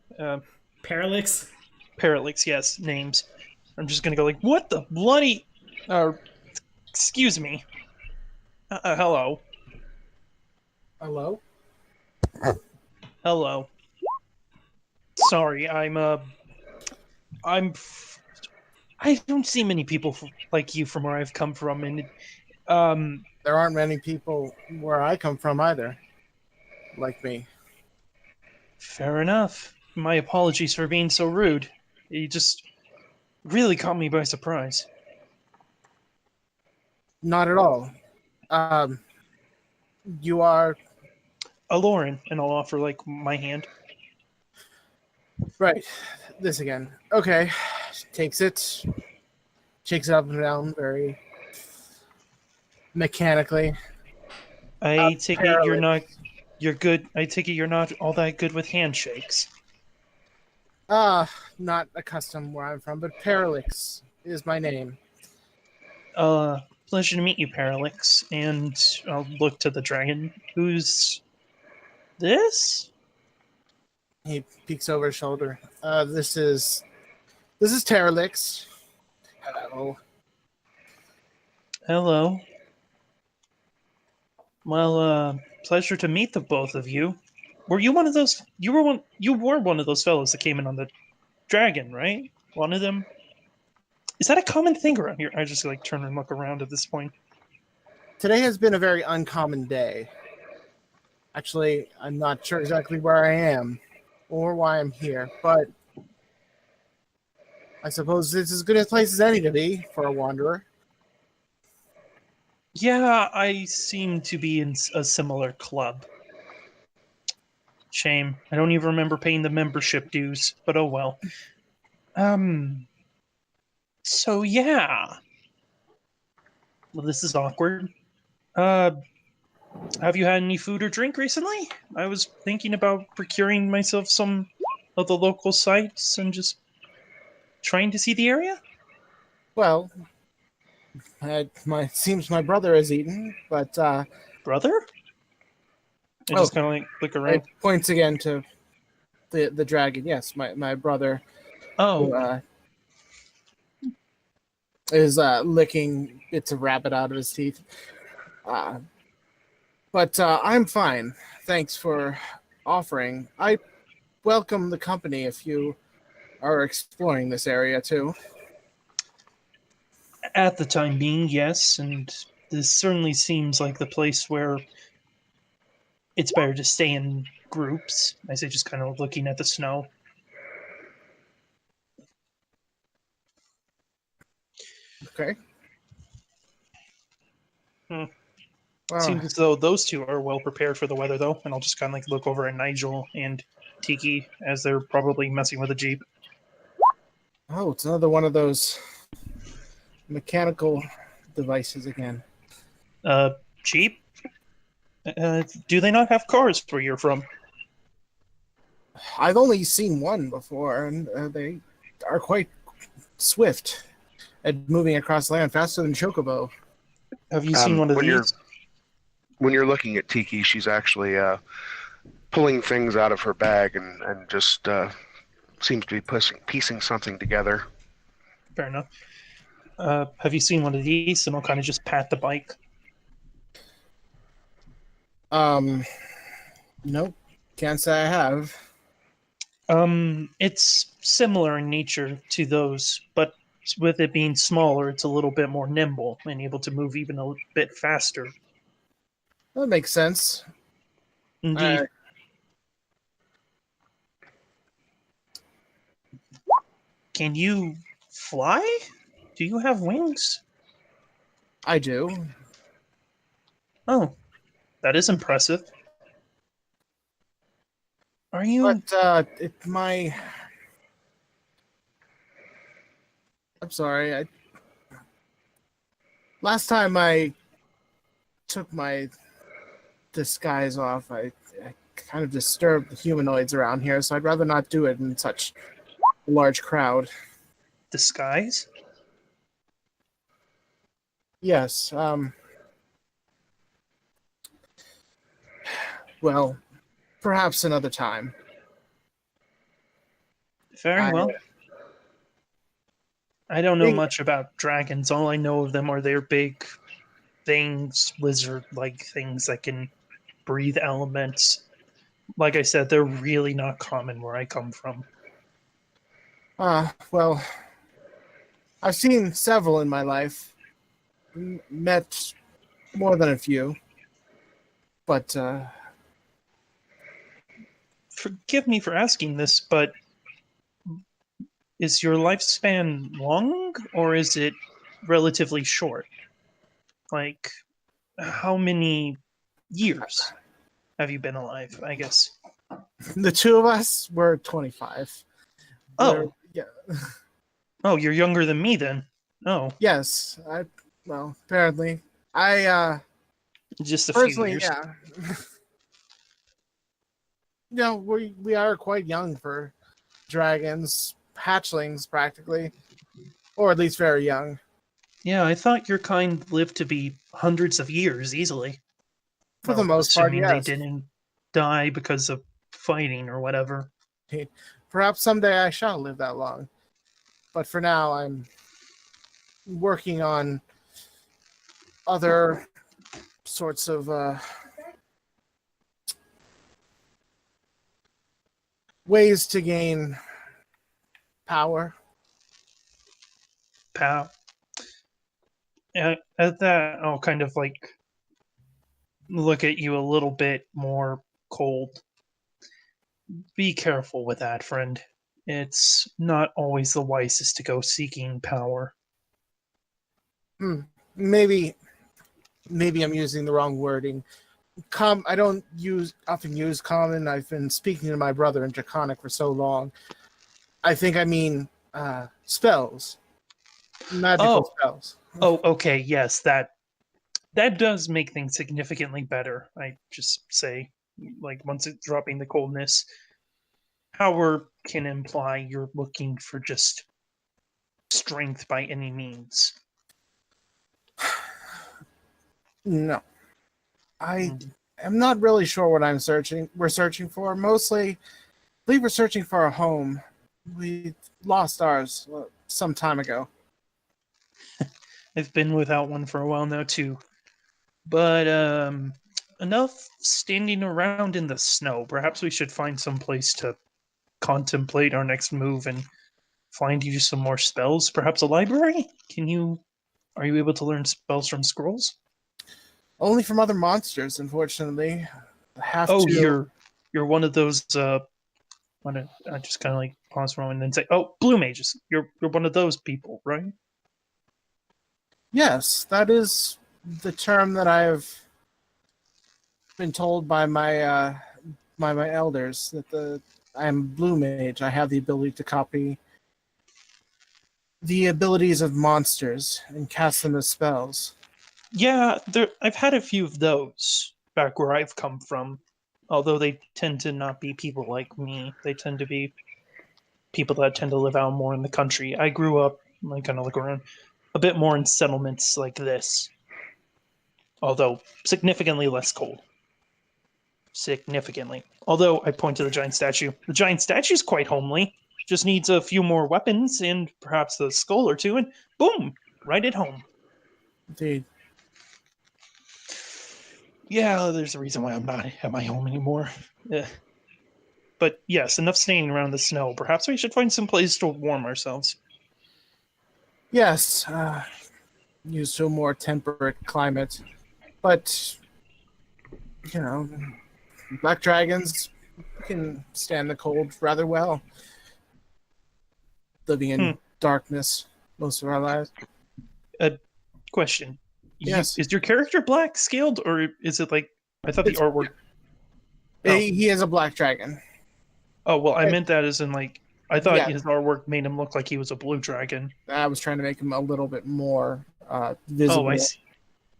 Parallax. Parallax. Yes, names. I'm just gonna go like, "What the bloody?" Excuse me. Hello. Hello? Hello. Sorry, I don't see many people like you from where I've come from, and There aren't many people where I come from either, like me. fair enough. My apologies for being so rude. You just really caught me by surprise. Not at all. You are... Lauren, and I'll offer like my hand. Right. This again. Okay. Takes it. Shakes it up and down very mechanically. I take it you're good. I take it you're not all that good with handshakes. Not accustomed where I'm from, but Parallax is my name. Pleasure to meet you, Parallax. And I'll look to the dragon. Who's this? He peeks over his shoulder. This is Parallax. Hello. Hello. Well, pleasure to meet the both of you. Were you one of those? You were one of those fellows that came in on the dragon, right? One of them. Is that a common thing around here? I just like turn and look around at this point. Today has been a very uncommon day. Actually, I'm not sure exactly where I am or why I'm here, but I suppose it's as good a place as any to be for a wanderer. Yeah, I seem to be in a similar club. Shame. I don't even remember paying the membership dues, but oh well. So yeah. Well, this is awkward. Have you had any food or drink recently? I was thinking about procuring myself some of the local sites and just trying to see the area. Well, seems my brother has eaten, but Brother? I just kind of like look it around. points again to the dragon. Yes, my brother. Oh, Who, is licking bits of rabbit out of his teeth. But I'm fine. Thanks for offering. I welcome the company if you are exploring this area too. at the time being, yes, and this certainly seems like the place where it's better to stay in groups. I say, just kind of looking at the snow. Okay. Well, Seems as though those two are well prepared for the weather, though, and I'll just kind of like look over at Nigel and Tiki as they're probably messing with a jeep. oh, it's another one of those mechanical devices again. Jeep? Do they not have cars where you're from? I've only seen one before, and they are quite swift at moving across land faster than Chocobo. Have you seen one of these? When you're looking at Tiki, she's actually pulling things out of her bag and just seems to be piecing something together. Fair enough. Have you seen one of these? And I'll kind of just pat the bike. Nope. Can't say I have. It's similar in nature to those, but with it being smaller, it's a little bit more nimble and able to move even a bit faster. That makes sense. Indeed. Can you fly? Do you have wings? I do. Oh, that is impressive. Are you... But I'm sorry. Last time I took my disguise off, I kind of disturbed the humanoids around here, so I'd rather not do it in such a large crowd. Disguise? Yes, well, perhaps another time. Very well. I don't know much about dragons. All I know of them are their big things, lizard-like things that can breathe elements. Like I said, they're really not common where I come from. Well, I've seen several in my life. Met more than a few. But, forgive me for asking this, but is your lifespan long, or is it relatively short? Like, how many years have you been alive, I guess? The two of us were 25. Oh. Yeah. Oh, you're younger than me then. Oh. Yes. Well, apparently. Just a few personally, years. yeah. We are quite young for dragons, hatchlings practically, or at least very young. Yeah, I thought your kind lived to be hundreds of years easily. For the most part, assuming yes. they didn't die because of fighting or whatever. Perhaps someday I shall live that long. But for now, I'm working on other sorts of ways to gain power. Pow. At that, I'll kind of like look at you a little bit more cold. Be careful with that, friend. It's not always the wisest to go seeking power. Maybe I'm using the wrong wording. I don't often use common. I've been speaking to my brother in Draconic for so long. I think I mean spells. Magical spells. Oh, okay, yes, that does make things significantly better. I just say, like, once it's dropping the coldness, power can imply you're looking for just strength by any means. No. I am not really sure what we're searching for. Mostly, I believe we're searching for a home. We lost ours some time ago. I've been without one for a while now, too. But, enough standing around in the snow. Perhaps we should find some place to contemplate our next move and find you some more spells. Perhaps a library? Are you able to learn spells from scrolls? Only from other monsters, unfortunately. You're one of those. I just kind of like pause for a moment and then say, "Oh, blue mages. You're one of those people, right?" Yes, that is the term that I've been told by my my elders that I'm blue mage. I have the ability to copy the abilities of monsters and cast them as spells. Yeah, I've had a few of those back where I've come from. Although they tend to not be people like me. They tend to be people that tend to live out more in the country. I grew up, I kind of look around, a bit more in settlements like this. Although significantly less cold. Significantly. Although I point to the giant statue. The giant statue's quite homely. Just needs a few more weapons and perhaps a skull or two, and boom! Right at home. Indeed. Yeah, there's a reason why I'm not at my home anymore. But yes, enough staying around the snow. Perhaps we should find some place to warm ourselves. Yes, used to a more temperate climate. But, black dragons can stand the cold rather well. Living in darkness most of our lives. Question. Yes. Is your character black scaled, or is it like... I thought the artwork... He has a black dragon. Oh, well, I meant that as in, like... I thought his artwork made him look like he was a blue dragon. I was trying to make him a little bit more visible. Oh, I see.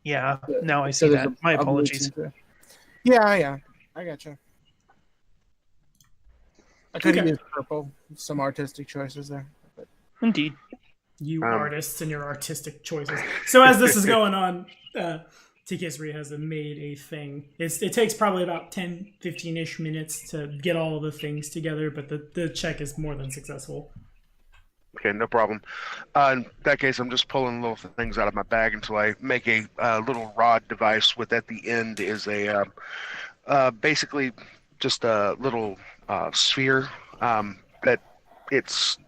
Yeah, now I see that. My apologies. Yeah, I gotcha. I could have used purple. Some artistic choices there. But... Indeed. You artists and your artistic choices. So as this is going on, Tikisri has made a thing. It takes probably about 10, 15-ish minutes to get all of the things together, but the check is more than successful. Okay, no problem. In that case, I'm just pulling little things out of my bag until I make a little rod device with at the end is a basically just a little sphere that it's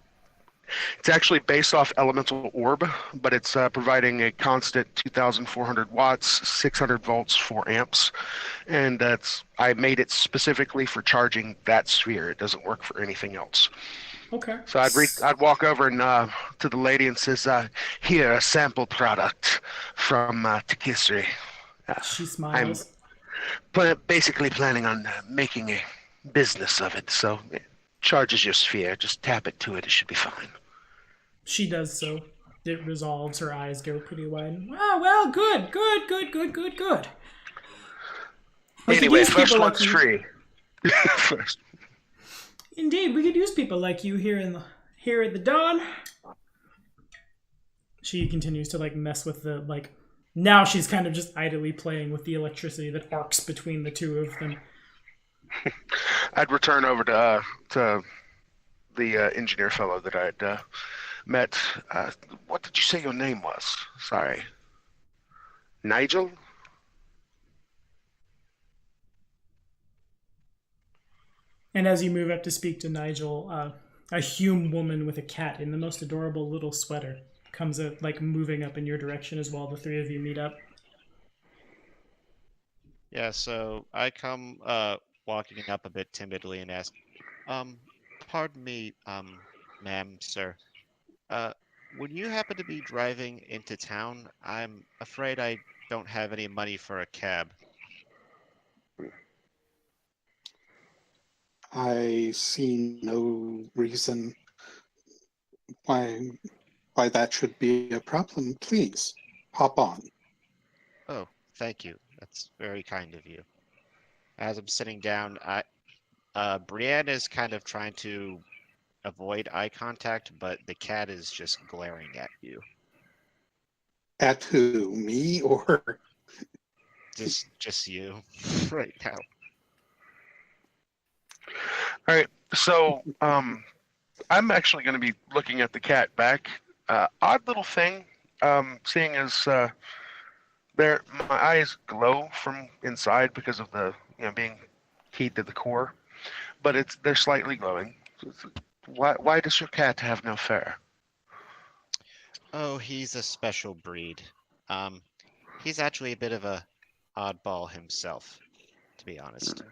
actually based off elemental orb, but it's providing a constant 2,400 watts, 600 volts, 4 amps, and I made it specifically for charging that sphere. It doesn't work for anything else. Okay. So I'd walk over and to the lady and says, "Here, a sample product from Tikisri." She smiles. I'm basically planning on making a business of it, so it charges your sphere. Just tap it to it. It should be fine. She does so. It resolves. Her eyes go pretty wide. Oh, well, good. Anyway, first one's free. First. Indeed, we could use people like you here at the dawn. She continues to mess with the now she's kind of just idly playing with the electricity that arcs between the two of them. I'd return over to the engineer fellow that I'd met. What did you say your name was? Sorry. And as you move up to speak to Nigel, a Hume woman with a cat in the most adorable little sweater comes up, like moving up in your direction as well. The three of you meet up. Yeah, so I come walking up a bit timidly and ask, pardon me, ma'am, sir. Would you happen to be driving into town? I'm afraid I don't have any money for a cab. I see no reason why that should be a problem. Please, hop on. Oh, thank you. That's very kind of you. As I'm sitting down, Brienne is kind of trying to avoid eye contact, but the cat is just glaring at you. At who? Me or? Just you, right now. All right, so I'm actually going to be looking at the cat back. Odd little thing, seeing as my eyes glow from inside because of the being keyed to the core, but they're slightly glowing. Why does your cat have no fur? Oh, he's a special breed. He's actually a bit of a oddball himself, to be honest.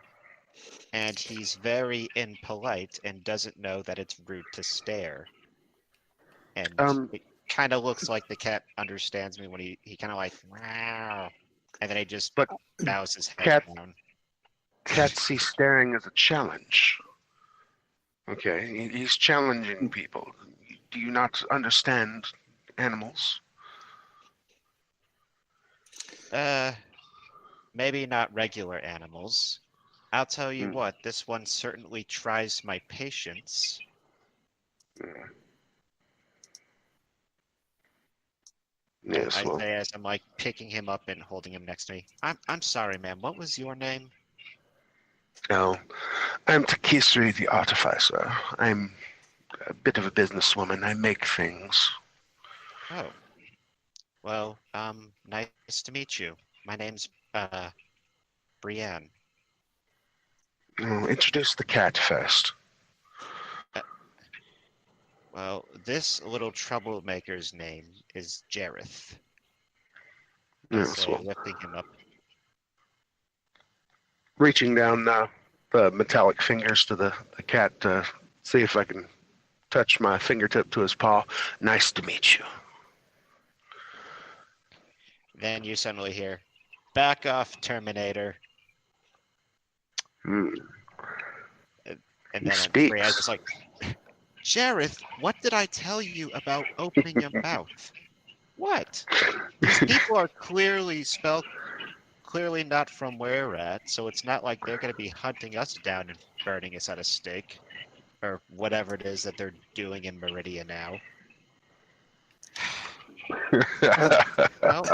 And he's very impolite and doesn't know that it's rude to stare. And it kind of looks like the cat understands me when he kind of like, wow. And then he just bows his head down. Cats see staring as a challenge. Okay, he's challenging people. Do you not understand animals? Maybe not regular animals. I'll tell you what, this one certainly tries my patience. Yes, I say as I'm like picking him up and holding him next to me. I'm sorry, ma'am. What was your name? No, I'm Takisri the Artificer. I'm a bit of a businesswoman. I make things. Oh. Well, nice to meet you. My name's Brienne. Introduce the cat first. Well, this little troublemaker's name is Jareth. Yes, well, lifting him up. Reaching down the metallic fingers to the cat to see if I can touch my fingertip to his paw. Nice to meet you. Then you suddenly hear, back off, Terminator. Hmm. And He then speaks. Triad was like, Jareth, what did I tell you about opening your mouth? What? These people are clearly not from where we're at, so it's not like they're going to be hunting us down and burning us at a stake. Or whatever it is that they're doing in Meridia now. Well,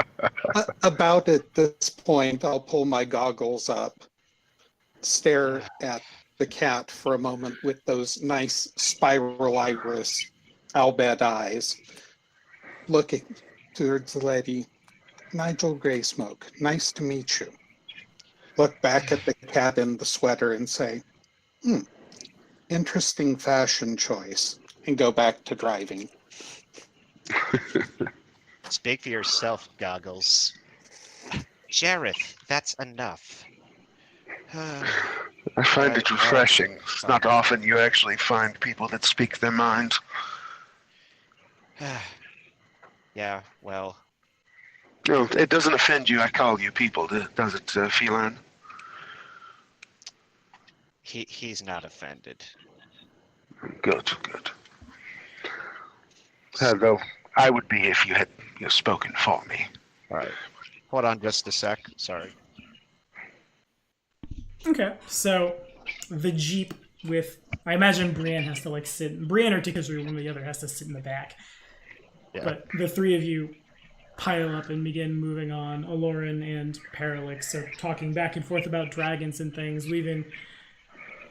About at this point, I'll pull my goggles up, stare at the cat for a moment with those nice spiral iris Albed eyes, looking towards the lady. Nigel Greysmoke, nice to meet you. Look back at the cat in the sweater and say, interesting fashion choice, and go back to driving. Speak for yourself, Goggles. Jareth, that's enough. I find it refreshing. It's not often you actually find people that speak their mind. Yeah, well... No, it doesn't offend you. I call you people, does it, Feline? He's not offended. Good. Though I would be if you had spoken for me. All right. Hold on just a sec. Sorry. Okay, so the Jeep with... I imagine Brienne has to sit... Brienne or Tikazuri, one or the other, has to sit in the back. Yeah. But the three of you pile up and begin moving on. Aloran and Parallax are talking back and forth about dragons and things, leaving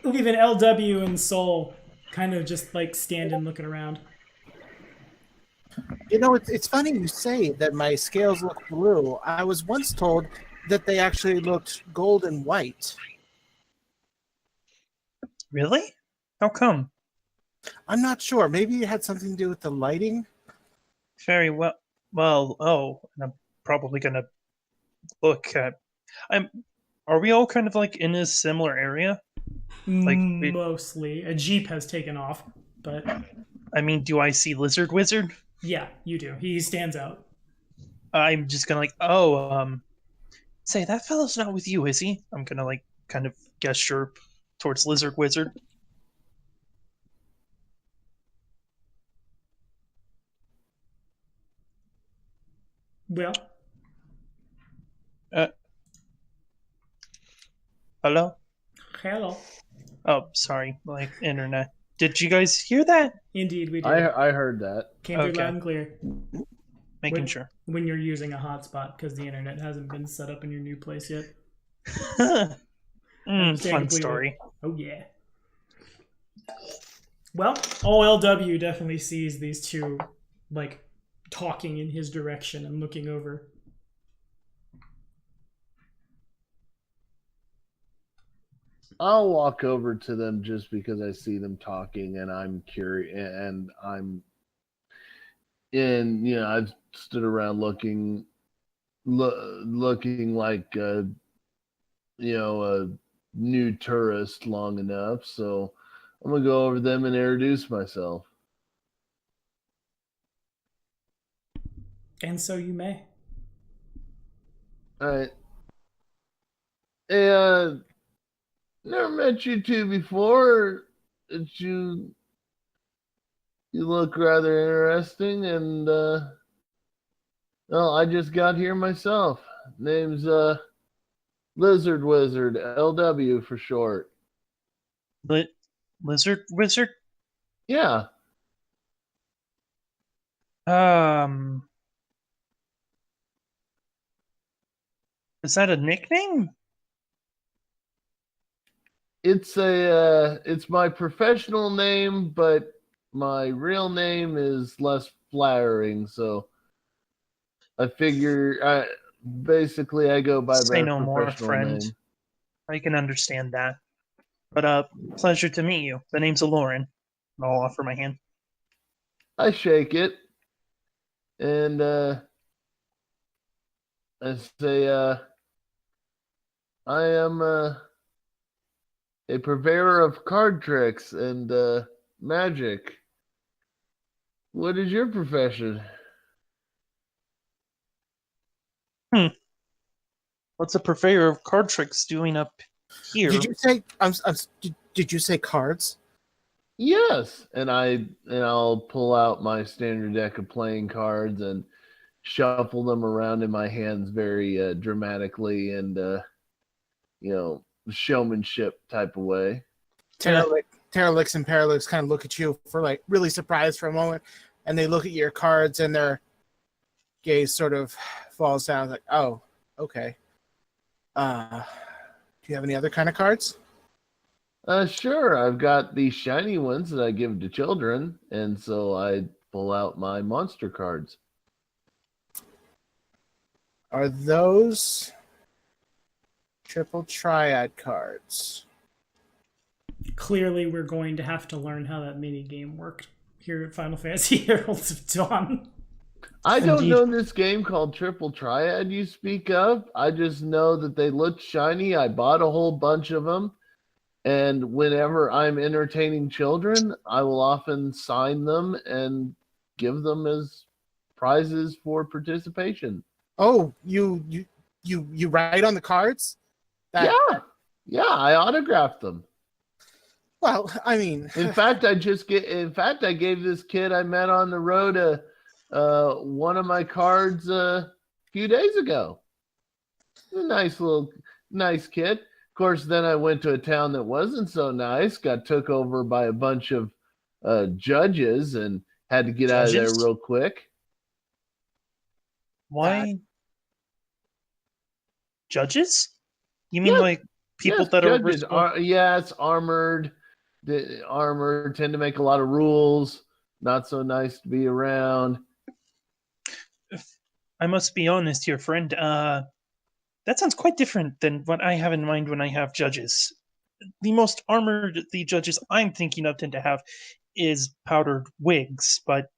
LW and Soul kind of just standing looking around. It's funny you say that my scales look blue. I was once told that they actually looked gold and white. Really? How come? I'm not sure. Maybe it had something to do with the lighting. Very well. Well, and I'm probably gonna look at. I'm. Are we all kind of like in a similar area? Like, Mostly. A Jeep has taken off, but I mean, do I see Lizard Wizard? yeah, you do. He stands out. I'm just gonna say that fellow's not with you, is he? I'm gonna like kind of gesture towards Lizard Wizard. Well, Hello? hello. Oh, sorry, my internet. Did you guys hear that? Indeed, we do. I heard that. Came through Okay. loud and clear. Making sure. When you're using a hotspot because the internet hasn't been set up in your new place yet. Fun completely. story. Oh, yeah. Well, OLW definitely sees these two, like, talking in his direction and looking over. I'll walk over to them just because I see them talking and I'm curious and I've stood around looking like a new tourist long enough, so I'm gonna go over them and introduce myself. And so you may. All right. Hey, never met you two before. You look rather interesting, and well, I just got here myself. Name's Lizard Wizard, LW for short. Lizard Wizard? Yeah. Is that a nickname? It's my professional name, but my real name is less flattering, so I figure basically I go by Say my no more, professional friend. name. I can understand that. But pleasure to meet you. The name's Lauren. I'll offer my hand. I shake it, and I say, I am a purveyor of card tricks and magic. What is your profession? What's a purveyor of card tricks doing up here? Did you say? Did you say cards? Yes, and I'll pull out my standard deck of playing cards and shuffle them around in my hands very dramatically and showmanship type of way. Terralix and Paralix kind of look at you for like really surprised for a moment, and they look at your cards and their gaze sort of falls down. Like, oh, okay. Do you have any other kind of cards? Sure. I've got these shiny ones that I give to children, and so I pull out my monster cards. Are those triple triad cards? Clearly, we're going to have to learn how that mini game worked here at Final Fantasy Heralds of Dawn. I don't know this game called Triple Triad you speak of. I just know that they look shiny. I bought a whole bunch of them. And whenever I'm entertaining children, I will often sign them and give them as prizes for participation. Oh, you write on the cards? Yeah, I autographed them. Well, I mean, in fact, I gave this kid I met on the road one of my cards a few days ago. A nice kid. Of course, then I went to a town that wasn't so nice, got took over by a bunch of judges and had to get out of there real quick. Why? Judges? You mean like people that judges are armored. The armored tend to make a lot of rules. Not so nice to be around. I must be honest here, friend. That sounds quite different than what I have in mind when I have judges. the most armored the judges I'm thinking of tend to have is powdered wigs, but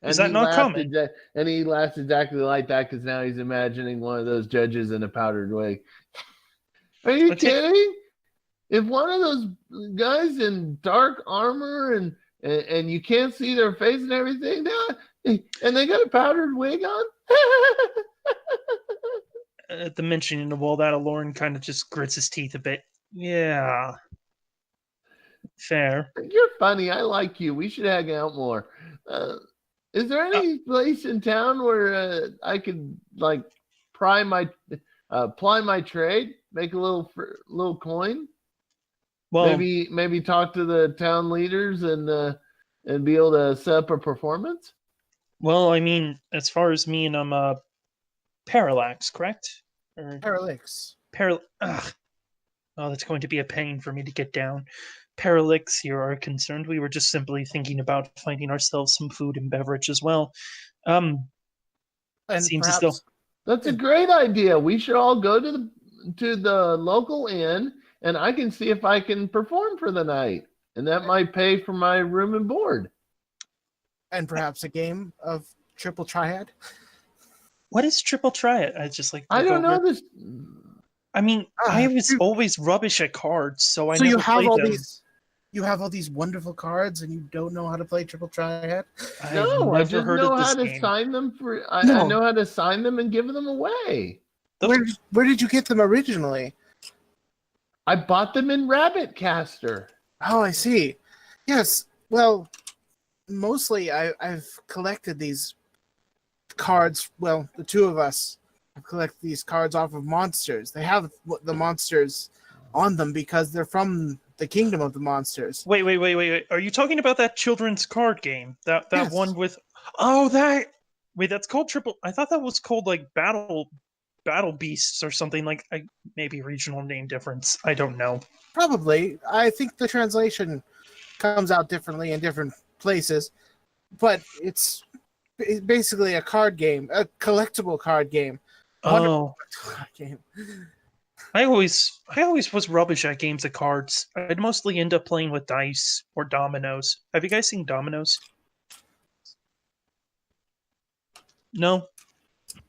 is that not common? And he laughs exactly like that because now he's imagining one of those judges in a powdered wig. Are you kidding? If one of those guys in dark armor and you can't see their face and everything, and they got a powdered wig on? At the mentioning of all that, Lauren kind of just grits his teeth a bit. Yeah. Fair. You're funny. I like you. We should hang out more. Is there any place in town where I could like ply my trade, make a little coin? Well, maybe talk to the town leaders and be able to set up a performance. Well, I mean, as far as me and Parallax, correct? Or Parallax. Ugh. Oh, that's going to be a pain for me to get down. Parallax here are concerned. We were just simply thinking about finding ourselves some food and beverage as well. And seems as though that's a great idea. We should all go to the local inn, and I can see if I can perform for the night, and that might pay for my room and board. And perhaps a game of Triple Triad. What is Triple Triad? I don't know this. I mean, I was always rubbish at cards, so you have all these. You have all these wonderful cards, and you don't know how to play Triple Triad. No, I just know how to sign them I know how to sign them and give them away. Where did you get them originally? I bought them in Rabbit Caster. Oh, I see. Yes. Well, mostly I've collected these cards. Well, the two of us have collected these cards off of monsters. They have the monsters on them because they're from the Kingdom of the Monsters. Wait. Are you talking about that children's card game? That yes. one with... Oh, that... Wait, that's called Triple... I thought that was called, like, Battle Beasts or something, like... maybe regional name difference. I don't know. Probably. I think the translation comes out differently in different places. But it's basically a card game. A collectible card game. Oh. Card game. I always was rubbish at games of cards. I'd mostly end up playing with dice or dominoes. Have you guys seen dominoes? No?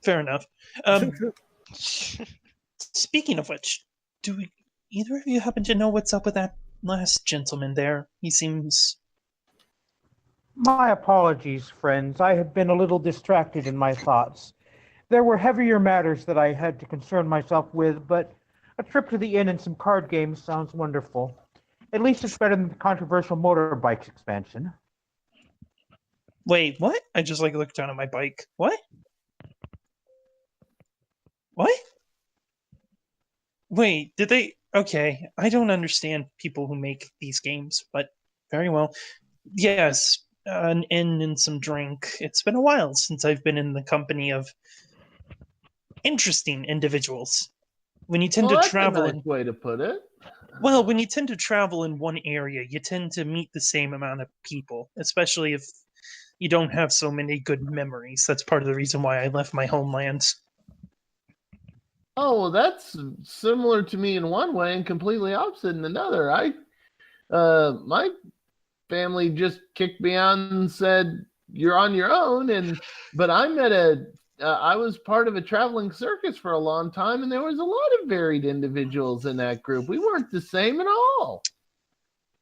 Fair enough. Speaking of which, do either of you happen to know what's up with that last gentleman there? He seems... My apologies, friends. I have been a little distracted in my thoughts. There were heavier matters that I had to concern myself with, but a trip to the inn and some card games sounds wonderful. At least it's better than the controversial motorbikes expansion. Wait, what? I just looked down at my bike. What? What? Wait, did they... Okay, I don't understand people who make these games, but very well. Yes, an inn and some drink. It's been a while since I've been in the company of interesting individuals. When you tend to travel... That's a nice way to put it. Well, when you tend to travel in one area, you tend to meet the same amount of people, especially if you don't have so many good memories. That's part of the reason why I left my homeland. Oh, well, that's similar to me in one way and completely opposite in another. My family just kicked me out and said, "You're on your own." But I was part of a traveling circus for a long time, and there was a lot of varied individuals in that group. We weren't the same at all.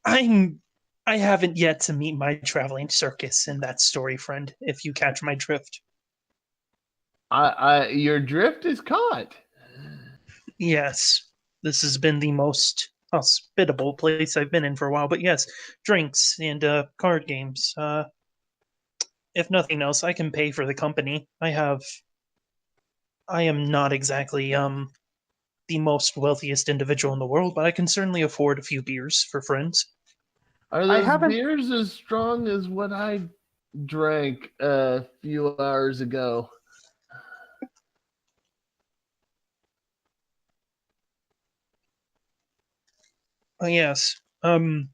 I haven't yet to meet my traveling circus in that story, friend, if you catch my drift. Your drift is caught. Yes, this has been the most hospitable place I've been in for a while, but yes, drinks and card games. If nothing else, I can pay for the company. I am not exactly the most wealthiest individual in the world, but I can certainly afford a few beers for friends. Are those beers as strong as what I drank a few hours ago? Yes. I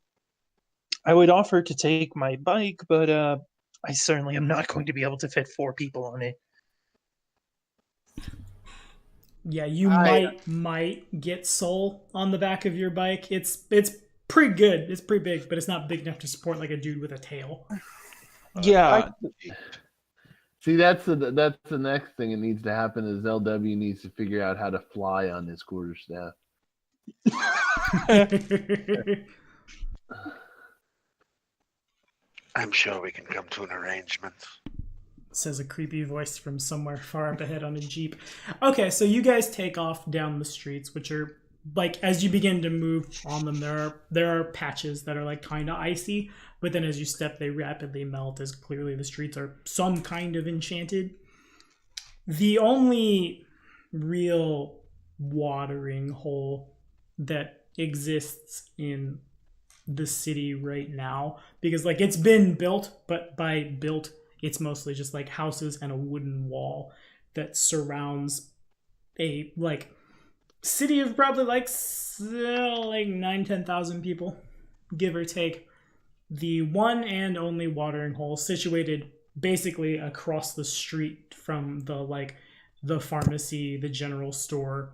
would offer to take my bike, but I certainly am not going to be able to fit 4 people on it. Yeah, you I- might get soul on the back of your bike. It's pretty good. It's pretty big, but it's not big enough to support like a dude with a tail. Yeah, See, that's the next thing that needs to happen is LW needs to figure out how to fly on his quarterstaff. I'm sure we can come to an arrangement. Says a creepy voice from somewhere far up ahead on a Jeep. Okay, so you guys take off down the streets, which are like as you begin to move on them, there are patches that are like kind of icy, but then as you step, they rapidly melt as clearly the streets are some kind of enchanted. The only real watering hole that exists in the city right now, because like it's been built, but by built it's mostly just like houses and a wooden wall that surrounds a like city of probably like 9,000-10,000 people, give or take. The one and only watering hole situated basically across the street from the pharmacy, the general store,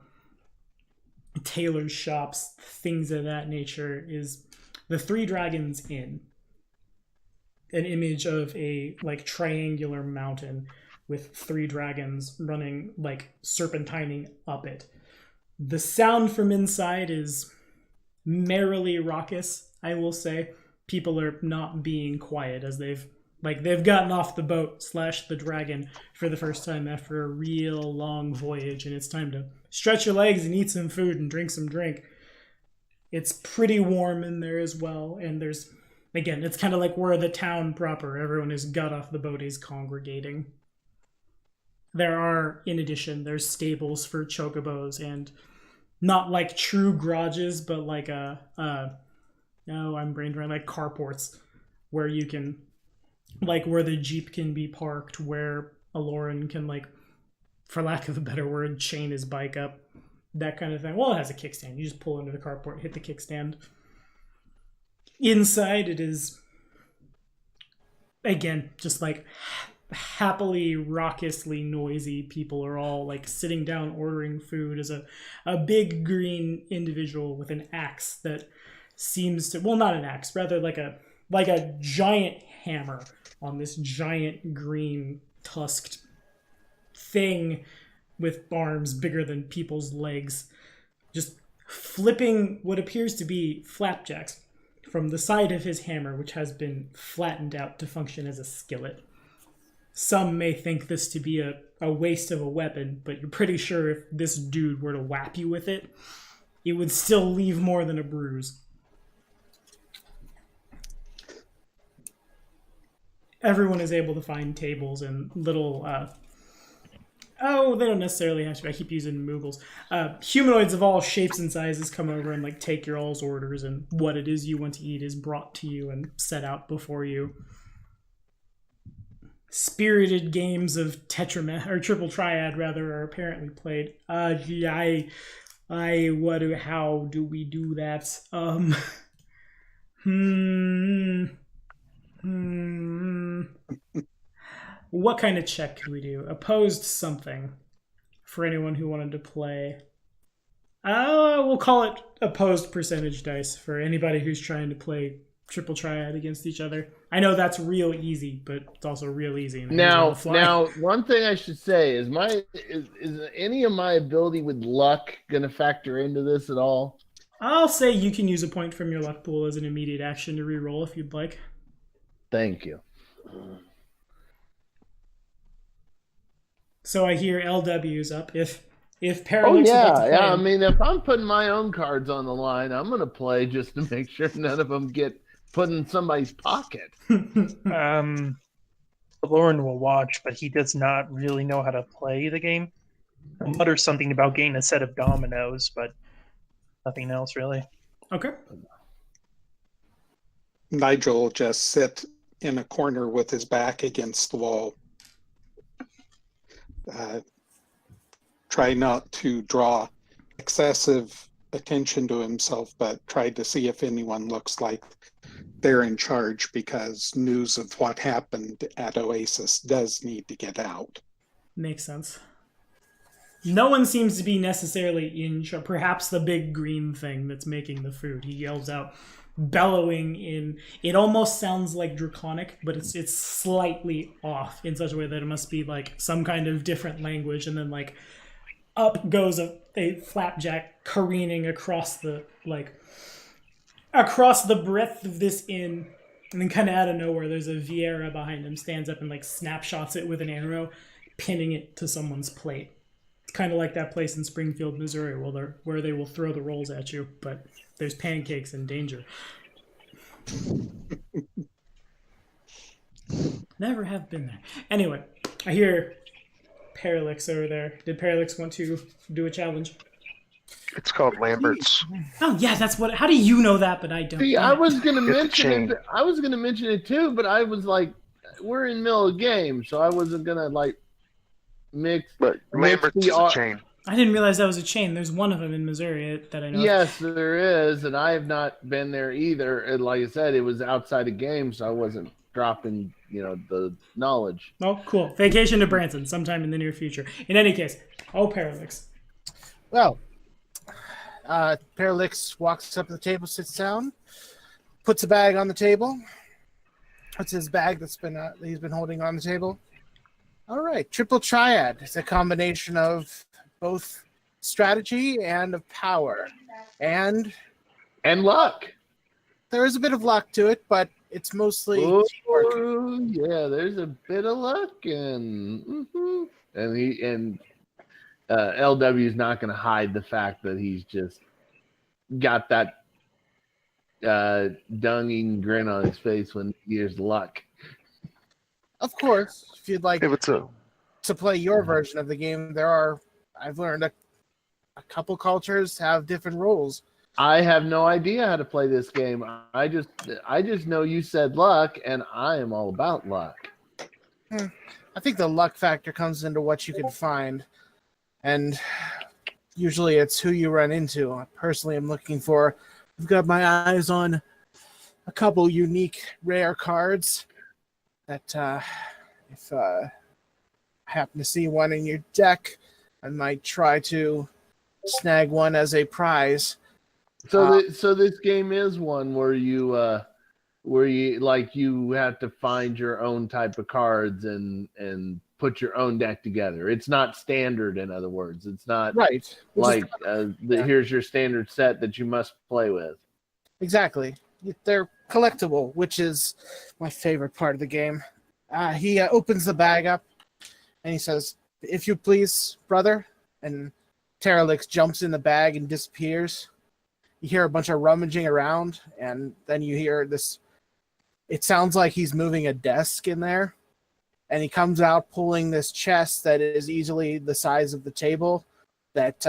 tailor's shops, things of that nature, is the Three Dragons Inn. An image of a like triangular mountain with three dragons running like serpentining up it. The sound from inside is merrily raucous, I will say. People are not being quiet as they've gotten off the boat / the dragon for the first time after a real long voyage, and it's time to stretch your legs and eat some food and drink some drink. It's pretty warm in there as well, and there's, again, it's kind of like where the town proper, everyone has got off the boat, is congregating. There are, in addition, there's stables for chocobos, and not like true garages, but like I'm brain drained, like carports where you can, like where the Jeep can be parked, where Aloran can, like, for lack of a better word, chain his bike up, that kind of thing. Well, it has a kickstand. You just pull into the carport, hit the kickstand. Inside, it is, again, just like happily, raucously noisy. People are all like sitting down ordering food as a big green individual with an axe that seems to, well, not an axe, rather like a giant hammer on this giant green tusked thing with arms bigger than people's legs, just flipping what appears to be flapjacks from the side of his hammer, which has been flattened out to function as a skillet. Some may think this to be a waste of a weapon, but you're pretty sure if this dude were to whap you with it, it would still leave more than a bruise. Everyone is able to find tables and little, they don't necessarily have to, I keep using Moogles. Humanoids of all shapes and sizes come over and like take your all's orders, and what it is you want to eat is brought to you and set out before you. Spirited games of Triple Triad rather are apparently played. How do we do that? What kind of check could we do? Opposed something for anyone who wanted to play. We'll call it opposed percentage dice for anybody who's trying to play Triple Triad against each other. I know that's real easy, but it's also real easy. Now, one thing I should say is is any of my ability with luck going to factor into this at all? I'll say you can use a point from your luck pool as an immediate action to reroll if you'd like. Thank you. So I hear LW's up. If Oh Parallax about to play yeah. I him- mean, if I'm putting my own cards on the line, I'm going to play just to make sure none of them get put in somebody's pocket. Lauren will watch, but he does not really know how to play the game. He'll mutter something about getting a set of dominoes, but nothing else really. Okay. Nigel will just sit in a corner with his back against the wall. Try not to draw excessive attention to himself, but try to see if anyone looks like they're in charge, because news of what happened at Oasis does need to get out. Makes sense. No one seems to be necessarily in charge. Perhaps the big green thing that's making the food. He yells out, bellowing in. It almost sounds like draconic, but it's slightly off in such a way that it must be like some kind of different language. And then like up goes a flapjack careening across the breadth of this inn. And then kind of out of nowhere, there's a Vieira behind him, stands up and like snapshots it with an arrow, pinning it to someone's plate. It's kind of like that place in Springfield, Missouri, where they will throw the rolls at you, but there's pancakes and danger. Never have been there. Anyway, I hear Parallax over there. Did Parallax want to do a challenge? It's called Lambert's. Oh yeah, that's what. How do you know that? But I don't. See, I was gonna It's a mention chain. it. I was gonna mention it too, but I was like, we're in the middle of a game, so I wasn't gonna like mix. But Lambert's is a chain. I didn't realize that was a chain. There's one of them in Missouri that I know. Yes, there is, and I have not been there either. And like I said, it was outside of game, so I wasn't dropping, the knowledge. Oh, cool. Vacation to Branson sometime in the near future. In any case, Parallax. Well, Parallax walks up to the table, sits down, puts a bag on the table. Puts his bag that he's been holding on the table. All right, triple triad. It's a combination of both strategy and of power, and luck. there is a bit of luck to it, but it's mostly teamwork. Oh, yeah, there's a bit of luck, and LW is not going to hide the fact that he's just got that dung-eating grin on his face when he hears luck. Of course, if you'd like If it's a to play your version of the game, I've learned a couple cultures have different rules. I have no idea how to play this game. I just know you said luck, and I am all about luck. I think the luck factor comes into what you can find, and usually it's who you run into. I personally am looking for. I've got my eyes on a couple unique rare cards that if I happen to see one in your deck, I might try to snag one as a prize. So this game is one where you have to find your own type of cards and put your own deck together. It's not standard, in other words. It's not Right. like here's your standard set that you must play with. Exactly. They're collectible, which is my favorite part of the game. He opens the bag up and he says, "If you please, brother." And Terralix jumps in the bag and disappears. You hear a bunch of rummaging around, and then you hear this. It sounds like he's moving a desk in there. And he comes out pulling this chest that is easily the size of the table that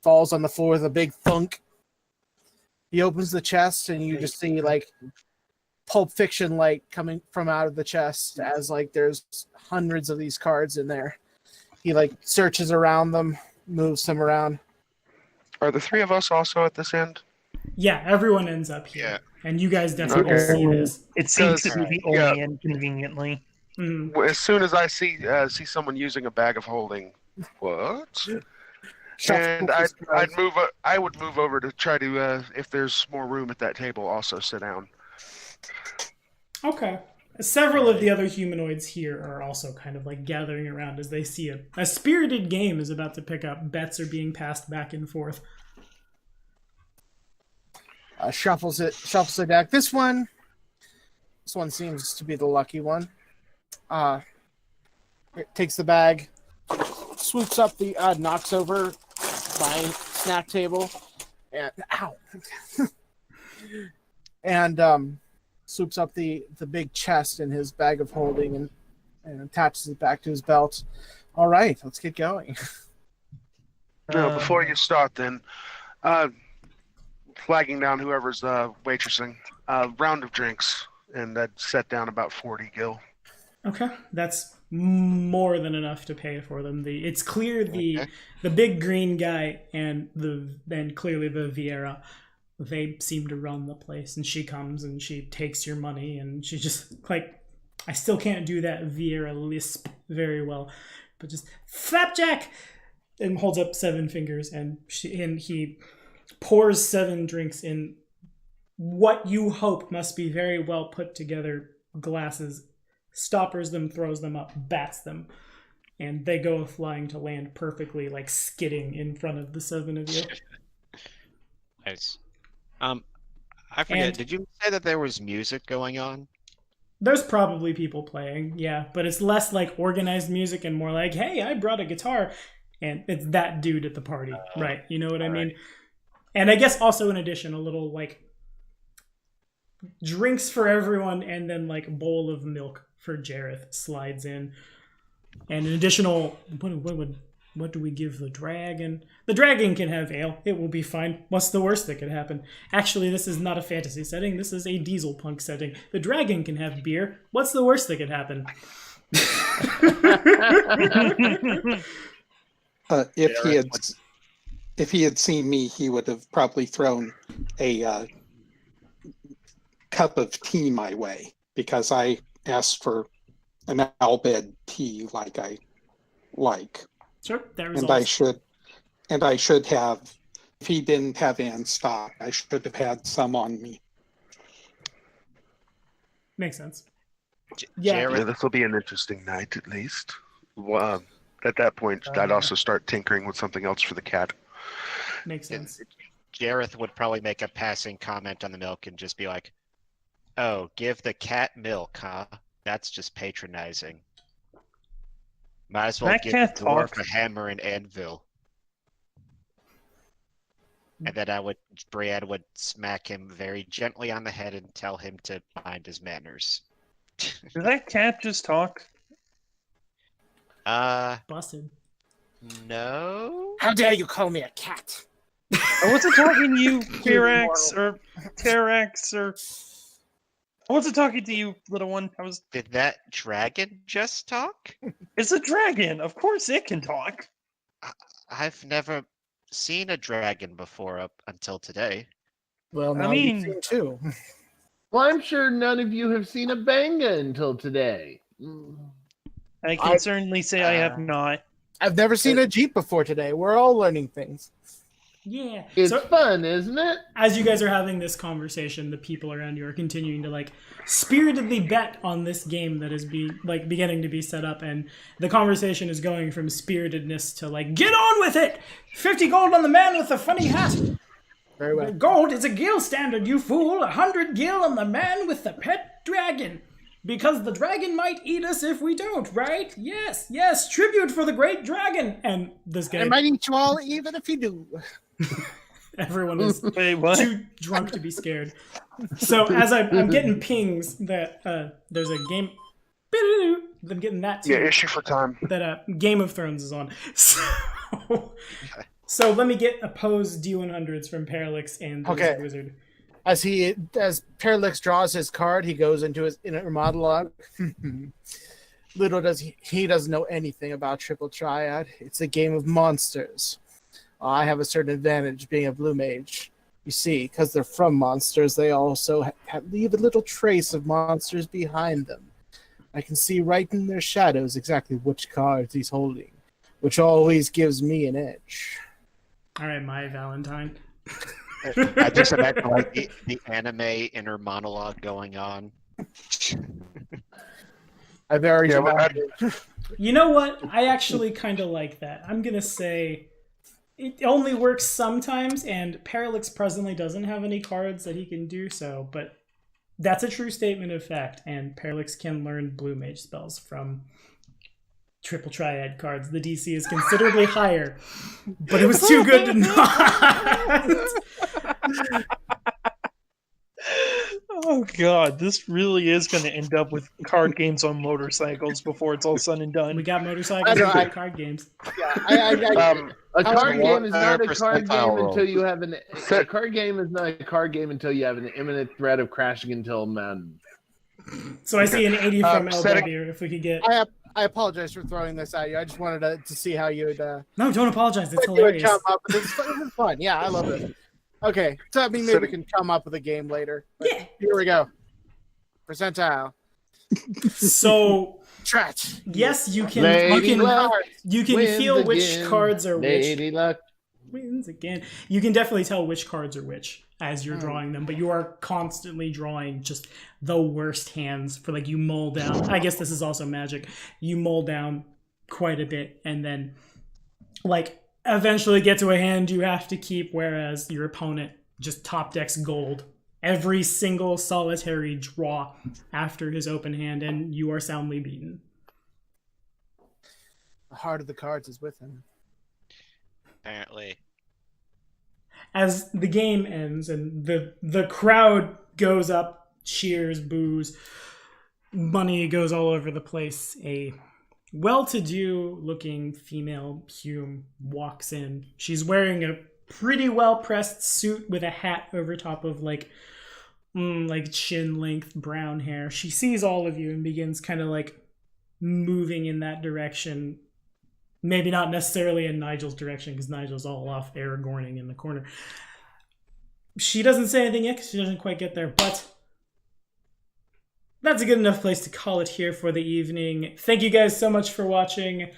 falls on the floor with a big thunk. He opens the chest, and you just see like Pulp Fiction light coming from out of the chest as like there's hundreds of these cards in there. He like searches around them, moves them around. Are the three of us also at this end? Yeah, everyone ends up here. Yeah. And you guys definitely Okay. see this. It seems to Does- be the only yeah. end conveniently. Mm. As soon as I see someone using a bag of holding, what? And I would move over to try to, if there's more room at that table, also sit down. Okay. Several of the other humanoids here are also kind of like gathering around as they see a spirited game is about to pick up. Bets are being passed back and forth. Shuffles the deck. This one seems to be the lucky one. It takes the bag, swoops up the knocks over my snack table, and and swoops up the big chest in his bag of holding and attaches it back to his belt. All right, let's get going. No, before you start, then, flagging down whoever's waitressing, round of drinks, and I'd set down about 40 gil. Okay, that's more than enough to pay for them. It's clear the big green guy and clearly the Vieira, they seem to run the place. And she comes and she takes your money and she just like, I still can't do that Vieira lisp very well, but just flapjack. and holds up 7 fingers, and he pours 7 drinks in what you hope must be very well put together glasses, stoppers them, throws them up, bats them, and they go flying to land perfectly, like skidding in front of the 7 of you. Nice. I forget. Did you say that there was music going on? There's probably people playing, yeah, but it's less like organized music and more like, hey, I brought a guitar, and it's that dude at the party, right? You know what I mean? Right. And I guess also in addition, a little like drinks for everyone, and then like a bowl of milk for Jareth slides in, and an additional. What do we give the dragon? The dragon can have ale. It will be fine. What's the worst that could happen? Actually, this is not a fantasy setting. This is a diesel punk setting. The dragon can have beer. What's the worst that could happen? If he had seen me, he would have probably thrown a cup of tea my way, because I asked for an Albed tea like I like. Sure, that results. And I should have, if he didn't have it in stock, I should have had some on me. Makes sense. Yeah, this will be an interesting night at least. Well, at that point, I'd also start tinkering with something else for the cat. Makes sense. Jareth would probably make a passing comment on the milk and just be like, "Oh, give the cat milk, huh? That's just patronizing. Might as well give the dwarf a hammer and anvil." And then Brienne would smack him very gently on the head and tell him to mind his manners. Did that cat just talk? Busted. No. How dare you call me a cat? I wasn't talking to you, Tyrax or Terax or. I wasn't talking to you, little one. Did that dragon just talk? It's a dragon. Of course it can talk. I've never seen a dragon before up until today. Well, now you've seen 2. Well, I'm sure none of you have seen a banga until today. I can certainly say I have not. I've never seen a Jeep before today. We're all learning things. Yeah. It's fun, isn't it? As you guys are having this conversation, the people around you are continuing to like spiritedly bet on this game that is beginning to be set up, and the conversation is going from spiritedness to like, get on with it! 50 gold on the man with the funny hat! Very well. Gold is a gil standard, you fool! 100 gil on the man with the pet dragon! Because the dragon might eat us if we don't, right? Yes, yes, tribute for the great dragon! And this guy... I might eat you all even if you do. Everyone is too drunk to be scared. So as I'm getting pings that there's a game... I'm getting that too. Yeah, issue for time. That Game of Thrones is on. So let me get opposed D100s from Parallax and the Wizard. As Parallax draws his card, he goes into his inner monologue. Little does he doesn't know anything about Triple Triad. It's a game of monsters. I have a certain advantage being a blue mage. You see, because they're from monsters, they also leave a little trace of monsters behind them. I can see right in their shadows exactly which cards he's holding, which always gives me an edge. All right, my Valentine. I just imagine like the anime inner monologue going on. I very You know what? I actually kind of like that. I'm gonna say it only works sometimes, and Parallax presently doesn't have any cards that he can do so, but that's a true statement of fact, and Parallax can learn blue mage spells from Triple Triad cards. The DC is considerably higher, but it was too good to not. Oh god, this really is going to end up with card games on motorcycles before it's all said and done. We got motorcycles and card games. Yeah, a card game is not a card game until you have a card game is not a card game until you have an imminent threat of crashing into a mountain. So I see an 80 from LW. If we could get. I apologize for throwing this at you. I just wanted to see how you would. No, don't apologize. It's hilarious. This is fun. Yeah, I love it. Okay, so I mean, maybe we can come up with a game later. But yeah. Here we go. Percentile. So Trat. Yes, you can. Lady Luck You can wins feel which again. cards are which. Lady Luck. Wins again. You can definitely tell which cards are which as you're drawing them, but you are constantly drawing just the worst hands for like you mull down. I guess this is also Magic. You mull down quite a bit and then like eventually get to a hand you have to keep, whereas your opponent just top decks gold every single solitary draw after his open hand, and you are soundly beaten. The heart of the cards is with him. Apparently. As the game ends and the crowd goes up, cheers, boos, money goes all over the place, a well-to-do looking female Hume walks in. She's wearing a pretty well-pressed suit with a hat over top of like chin-length brown hair. She sees all of you and begins kind of like moving in that direction. Maybe not necessarily in Nigel's direction, because Nigel's all off Aragorning in the corner. She doesn't say anything yet because she doesn't quite get there, but that's a good enough place to call it here for the evening. Thank you guys so much for watching.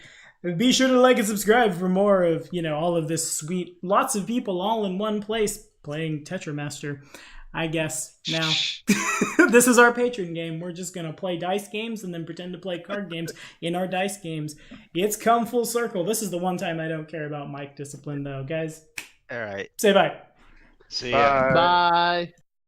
Be sure to like and subscribe for more of, all of this sweet, lots of people all in one place playing Tetramaster. I guess now this is our patron game. We're just gonna play dice games and then pretend to play card games in our dice games. It's come full circle. This is the one time I don't care about mic discipline though, guys. All right. Say bye. See ya. Bye.